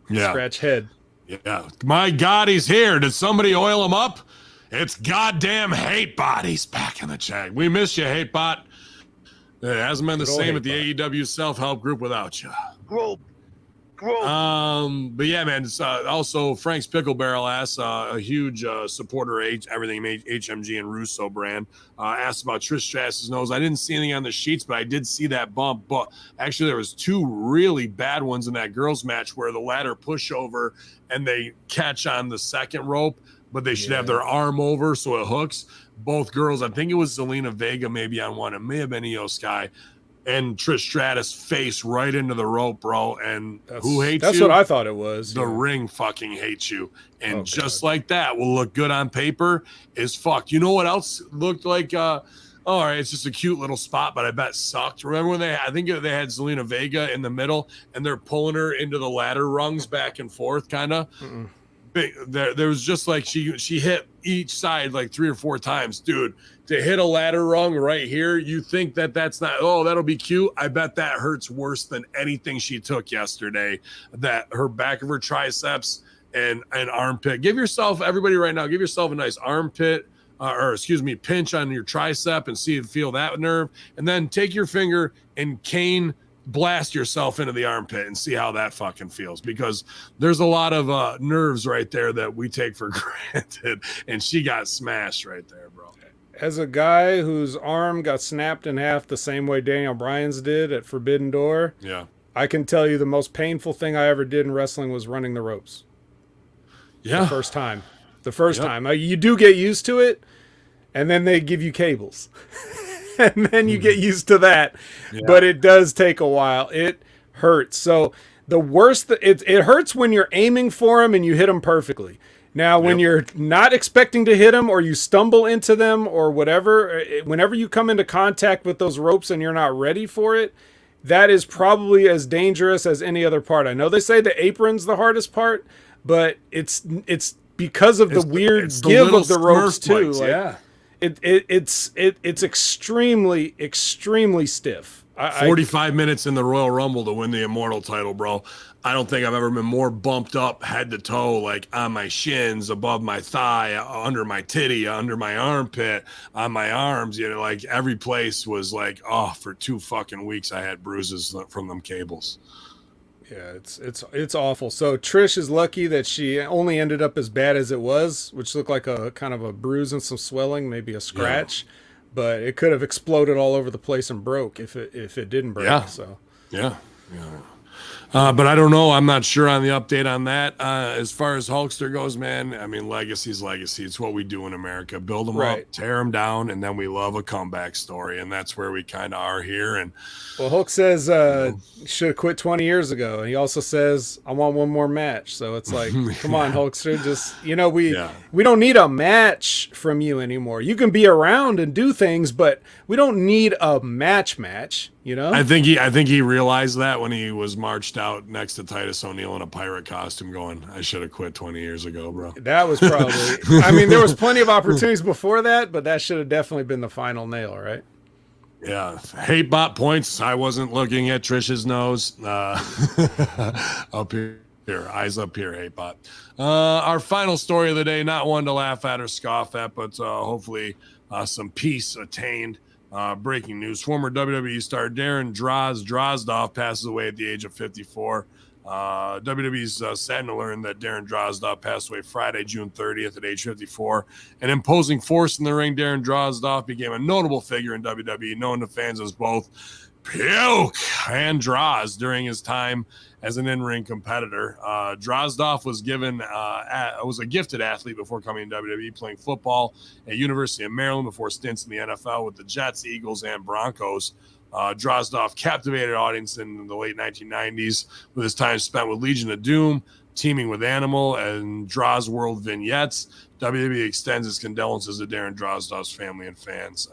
Yeah. Scratch head. Yeah. My God, he's here. Did somebody oil him up? It's goddamn Hate Bot. He's back in the chat. We miss you, Hate Bot. It hasn't been the same at the AEW self-help group without you. But yeah, man. It's, also, Frank's Pickle Barrel asks, a huge supporter of everything HMG and Russo brand, asked about Trish Stratus' nose. I didn't see anything on the sheets, but I did see that bump. But actually, there was 2 really bad ones in that girls' match where the ladder pushover and they catch on the second rope, but they should have their arm over so it hooks. Both girls, I think it was Zelina Vega maybe on one. It may have been Io Sky. And Trish Stratus face right into the rope, bro. And who hates you? That's what I thought it was. The ring fucking hates you. And just like that will look good on paper is fuck. You know what else looked like? All right, it's just a cute little spot, but I bet sucked. Remember when I think they had Zelina Vega in the middle and they're pulling her into the ladder rungs back and forth, kind of. There was just like she hit each side like 3 or 4 times, dude. To hit a ladder rung right here, you think that's not, that'll be cute. I bet that hurts worse than anything she took yesterday. That her back of her triceps and armpit. Everybody right now, give yourself a nice armpit pinch on your tricep and feel that nerve. And then take your finger and cane blast yourself into the armpit and see how that fucking feels, because there's a lot of nerves right there that we take for granted, and she got smashed right there, bro. As a guy whose arm got snapped in half the same way Daniel Bryan's did at Forbidden Door, I can tell you the most painful thing I ever did in wrestling was running the ropes. The first time. You do get used to it, and then they give you cables. and then you get used to that. Yeah. But it does take a while. It hurts. So the worst, it hurts when you're aiming for them and you hit them perfectly. Now, when you're not expecting to hit them or you stumble into them or whatever, whenever you come into contact with those ropes and you're not ready for it, that is probably as dangerous as any other part. I know they say the apron's the hardest part, but it's because of the weird give of the ropes too. Legs, like, it's extremely, extremely stiff. 45 minutes in the Royal Rumble to win the Immortal title, bro. I don't think I've ever been more bumped up head to toe, like on my shins, above my thigh, under my titty, under my armpit, on my arms. Like every place was like, oh, for 2 fucking weeks I had bruises from them cables. Yeah, it's awful. So Trish is lucky that she only ended up as bad as it was, which looked like a kind of a bruise and some swelling, maybe a scratch. Yeah. But it could have exploded all over the place and broke if it didn't break. Yeah. So yeah. But I don't know. I'm not sure on the update on that. As far as Hulkster goes, man, I mean, legacy's legacy. It's what we do in America. Build them up, tear them down, and then we love a comeback story. And that's where we kind of are here. And well, Hulk says should have quit 20 years ago. And he also says, I want one more match. So it's like, come on, Hulkster. Just, we don't need a match from you anymore. You can be around and do things, but we don't need a match. I think he realized that when he was marched out next to Titus O'Neil in a pirate costume going, I should have quit 20 years ago, bro. That was probably, I mean, there was plenty of opportunities before that, but that should have definitely been the final nail, right? Yeah. Hate bot points. I wasn't looking at Trish's nose. Up here. Eyes up here, hate bot. Our final story of the day, not one to laugh at or scoff at, but hopefully some peace attained. Breaking news: former WWE star Darren Drozdov passes away at the age of 54. WWE's saddened to learn that Darren Drozdov passed away Friday, June 30th at age 54. An imposing force in the ring, Darren Drozdov became a notable figure in WWE, known to fans as both Puke and Droz during his time as an in-ring competitor. Drozdov was a gifted athlete before coming to WWE, playing football at University of Maryland before stints in the NFL with the Jets, Eagles, and Broncos. Drozdov captivated audience in the late 1990s with his time spent with Legion of Doom, teaming with Animal, and Droz World Vignettes. WWE extends its condolences to Darren Drozdov's family and fans.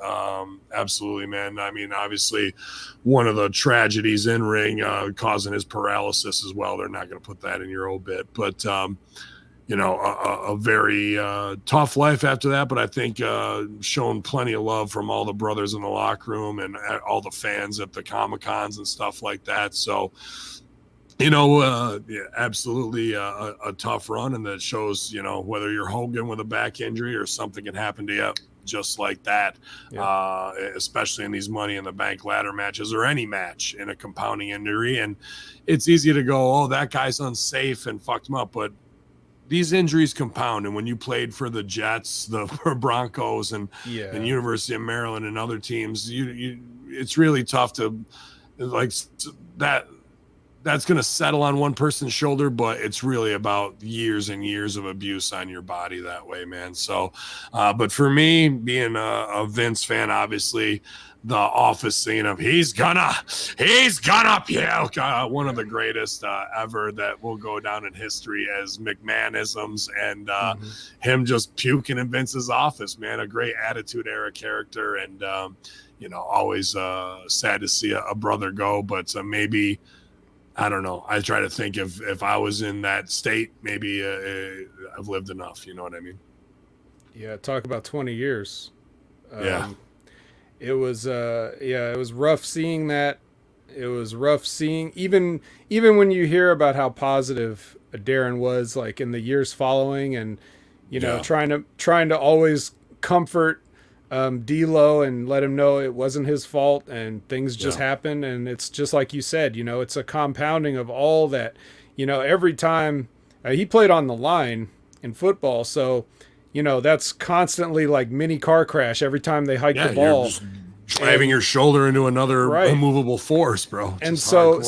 Absolutely, man. I mean, obviously, one of the tragedies in ring causing his paralysis as well. They're not going to put that in your obit, but a very tough life after that. But I think shown plenty of love from all the brothers in the locker room and all the fans at the Comic-Cons and stuff like that. So, absolutely a tough run, and that shows, whether you're Hogan with a back injury or something can happen to you just like that, especially in these Money in the Bank ladder matches or any match in a compounding injury. And it's easy to go, oh, that guy's unsafe and fucked him up, but these injuries compound. And when you played for the Jets, the Broncos, and University of Maryland and other teams, it's really tough to like that. That's going to settle on one person's shoulder, but it's really about years and years of abuse on your body that way, man. So, but for me, being a Vince fan, obviously, the Office scene of he's gonna puke, one of the greatest ever that will go down in history as McMahonisms, and him just puking in Vince's office, man. A great Attitude Era character, and always sad to see a brother go, but maybe. I don't know. I try to think if I was in that state, maybe I've lived enough. You know what I mean? Yeah. Talk about 20 years. Yeah. It was it was rough seeing that. It was rough seeing even when you hear about how positive Darren was, like in the years following, and trying to always comfort D'Lo and let him know it wasn't his fault and things just happen. And it's just like you said, it's a compounding of all that. Every time he played on the line in football, so that's constantly like mini car crash every time they hike the ball. You're just driving your shoulder into another immovable force, bro. And so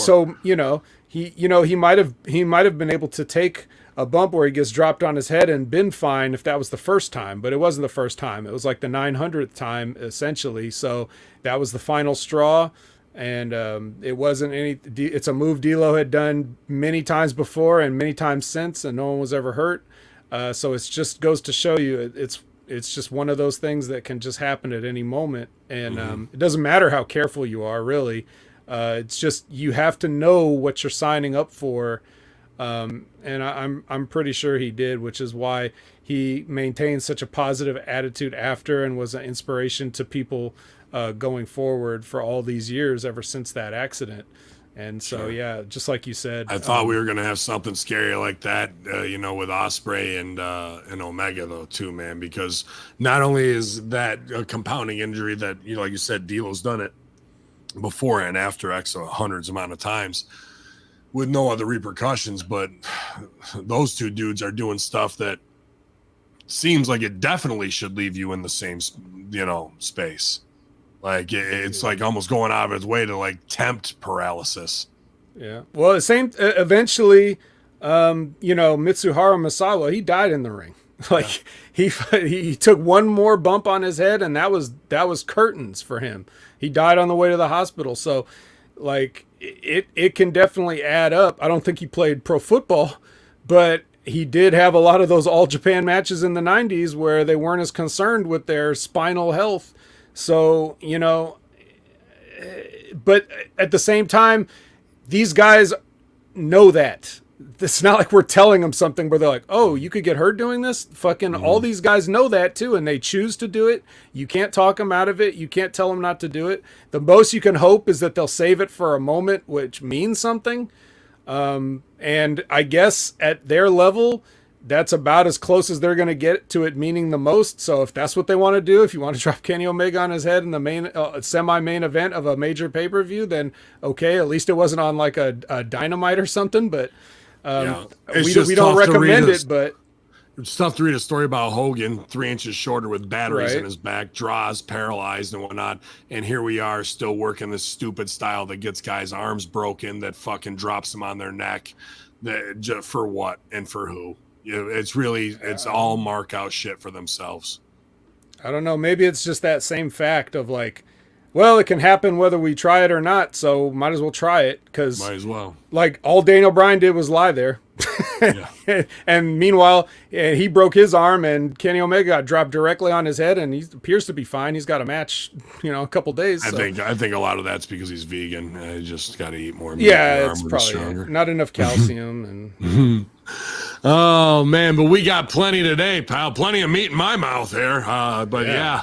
he might have been able to take a bump where he gets dropped on his head and been fine if that was the first time, but it wasn't the first time. It was like the 900th time essentially. So that was the final straw. And it wasn't it's a move D'Lo had done many times before and many times since, and no one was ever hurt. So it's just goes to show you it's just one of those things that can just happen at any moment. And it doesn't matter how careful you are, really. It's just you have to know what you're signing up for. And I'm pretty sure he did, which is why he maintained such a positive attitude after and was an inspiration to people going forward for all these years ever since that accident. And so, yeah, just like you said, I thought we were going to have something scary like that, with Osprey and Omega though too, man, because not only is that a compounding injury that, like you said, D'Lo's done it before and after hundreds amount of times with no other repercussions, but those two dudes are doing stuff that seems like it definitely should leave you in the same, space. Like it's like almost going out of its way to like tempt paralysis. Yeah. Well, the same. Eventually, Mitsuharu Misawa, he died in the ring. Like he took one more bump on his head, and that was curtains for him. He died on the way to the hospital. So, like it can definitely add up. I don't think he played pro football, but he did have a lot of those All Japan matches in the 90s where they weren't as concerned with their spinal health. So, but at the same time, these guys know that. It's not like we're telling them something where they're like, oh, you could get hurt doing this? Fucking all these guys know that too, and they choose to do it. You can't talk them out of it. You can't tell them not to do it. The most you can hope is that they'll save it for a moment, which means something. And I guess at their level, that's about as close as they're going to get to it meaning the most. So if that's what they want to do, if you want to drop Kenny Omega on his head in the main semi-main event of a major pay-per-view, then okay, at least it wasn't on like a Dynamite or something. But we don't recommend it. But it's tough to read a story about Hogan, 3 inches shorter with batteries in his back, draws, paralyzed and whatnot. And here we are still working this stupid style that gets guys' arms broken, that fucking drops them on their neck. For what and for who? It's all mark out shit for themselves. I don't know. Maybe it's just that same fact of like, well, it can happen whether we try it or not. So might as well try it. Cause might as well. Like all Daniel Bryan did was lie there. And meanwhile, he broke his arm and Kenny Omega got dropped directly on his head and he appears to be fine. He's got a match, a couple days. I think a lot of that's because he's vegan. I just got to eat more meat. Yeah, it's probably not enough calcium and. Oh man, but we got plenty today, pal. Plenty of meat in my mouth here. But yeah,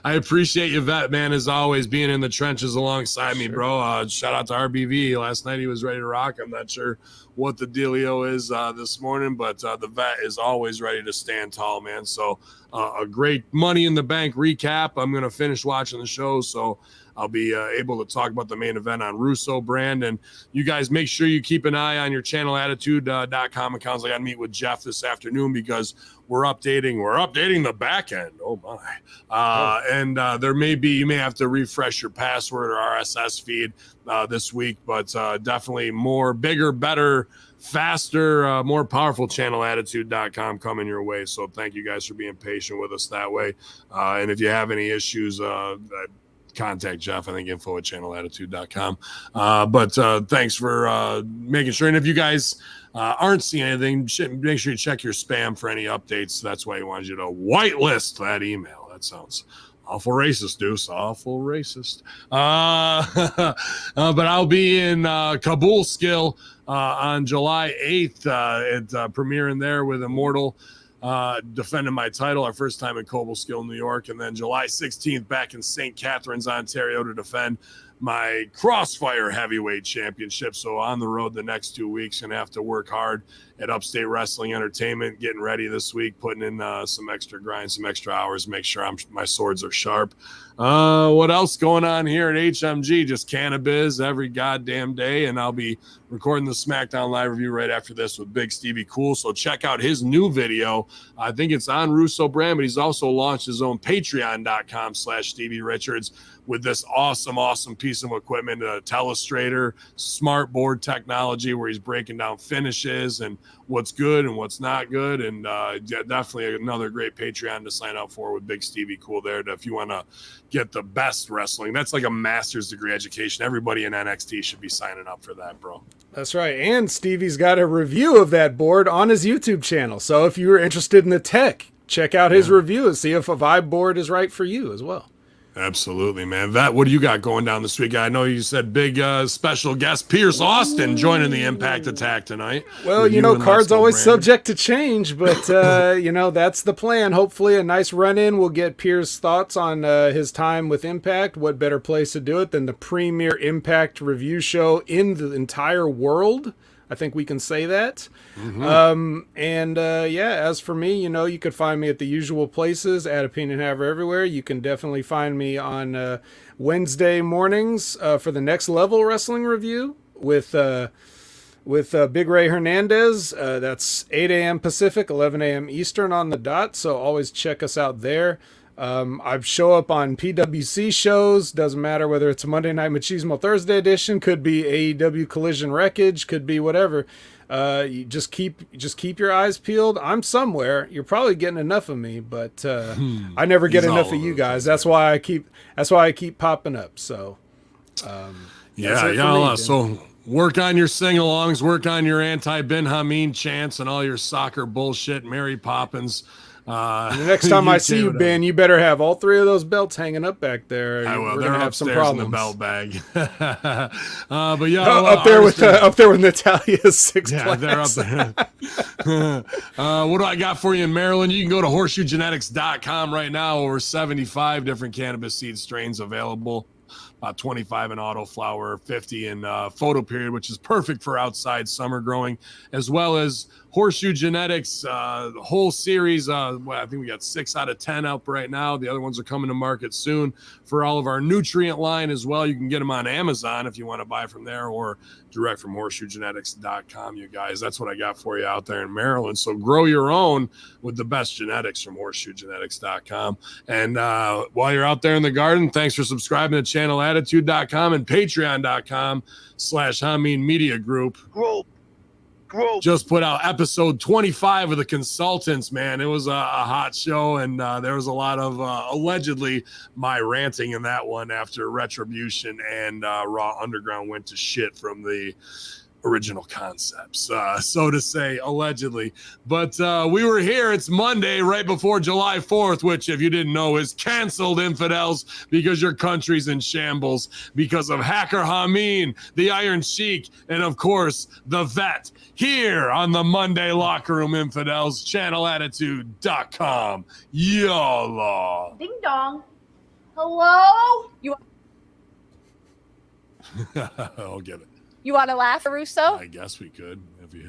I appreciate you, Vet, man, as always, being in the trenches alongside me, bro. Shout out to RBV. Last night he was ready to rock. I'm not sure what the dealio is this morning, but the Vet is always ready to stand tall, man. So a great Money in the Bank recap. I'm going to finish watching the show, so I'll be able to talk about the main event on Russo brand. And you guys make sure you keep an eye on your channelattitude.com accounts. I got to meet with Jeff this afternoon because we're updating the back end. Oh my. And you may have to refresh your password or RSS feed this week, but definitely more, bigger, better, faster, more powerful channelattitude.com coming your way. So thank you guys for being patient with us that way. And if you have any issues, contact Jeff. I think info@channelattitude.com. But thanks for making sure. And if you guys aren't seeing anything, make sure you check your spam for any updates. That's why he wanted you to whitelist that email. That sounds awful racist, Deuce. Awful racist. But I'll be in Kabul Skill on July 8th at premiering there with Immortal. Defending my title, our first time in Cobleskill, New York, and then July 16th back in St. Catharines, Ontario to defend my Crossfire Heavyweight Championship. So on the road the next 2 weeks, gonna have to work hard at Upstate Wrestling Entertainment, getting ready this week, putting in some extra grind, some extra hours, make sure my swords are sharp. What else going on here at HMG? Just cannabis every goddamn day, and I'll be recording the SmackDown Live review right after this with Big Stevie Cool. So check out his new video. I think it's on Russo brand, but he's also launched his own Patreon.com/Stevie Richards with this awesome piece piece of equipment, a telestrator, smart board technology, where he's breaking down finishes and what's good and what's not good. And definitely another great Patreon to sign up for with Big Stevie Cool there. If you want to get the best wrestling, that's like a master's degree education. Everybody in NXT should be signing up for that, bro. That's right. And Stevie's got a review of that board on his YouTube channel. So if you were interested in the tech, check out his review and see if a Vibe board is right for you as well. Absolutely, man. Vet, what do you got going down this week? I know you said big special guest Pierce Austin joining the Impact Attack tonight. Well, you know, cards always subject to change, but, you know, that's the plan. Hopefully a nice run-in. We'll get Pierce's thoughts on his time with Impact. What better place to do it than the premier Impact review show in the entire world? I think we can say that. As for me, you know, you could find me at the usual places, at Opinion Haver everywhere. You can definitely find me on Wednesday mornings for the Next Level Wrestling review with Big Ray Hernandez. That's 8 a.m. Pacific, 11 a.m. Eastern on the dot. So always check us out there. I show up on PWC shows. Doesn't matter whether it's a Monday Night Machismo Thursday edition, could be AEW Collision Wreckage, could be whatever. You just keep your eyes peeled. I'm somewhere. You're probably getting enough of me, but I never get enough of you guys. That's why I keep popping up. So so work on your sing-alongs, work on your anti-Bin Hameen chants and all your soccer bullshit, Mary Poppins. The next time I see you, Ben, you better have all three of those belts hanging up back there. I will. We're They're gonna have upstairs some problems in the belt bag. But yeah, up there with Natalia's six. Yeah, they're up there. What do I got for you in Maryland? You can go to horseshoegenetics.com right now. Over 75 different cannabis seed strains available. 25 in autoflower, 50 in photo period, which is perfect for outside summer growing, as well as Horseshoe Genetics, the whole series. I think we got 6 out of 10 up right now. The other ones are coming to market soon for all of our nutrient line as well. You can get them on Amazon if you want to buy from there, or direct from horseshoegenetics.com, you guys. That's what I got for you out there in Maryland. So grow your own with the best genetics from horseshoegenetics.com. And while you're out there in the garden, thanks for subscribing to channelattitude.com and patreon.com/Hameen Media Group. Just put out episode 25 of The Consultants, man. It was a hot show, and there was a lot of allegedly my ranting in that one after Retribution and Raw Underground went to shit from the original concepts, so to say, allegedly. But we were here. It's Monday right before July 4th, which, if you didn't know, is canceled, infidels, because your country's in shambles because of Hacker Hameen, the Iron Sheik, and of course the Vet. Here on the Monday Locker Room, infidels, channelattitude.com. YOLO. Ding dong. Hello? I'll get it. You want to laugh, Russo? I guess we could if you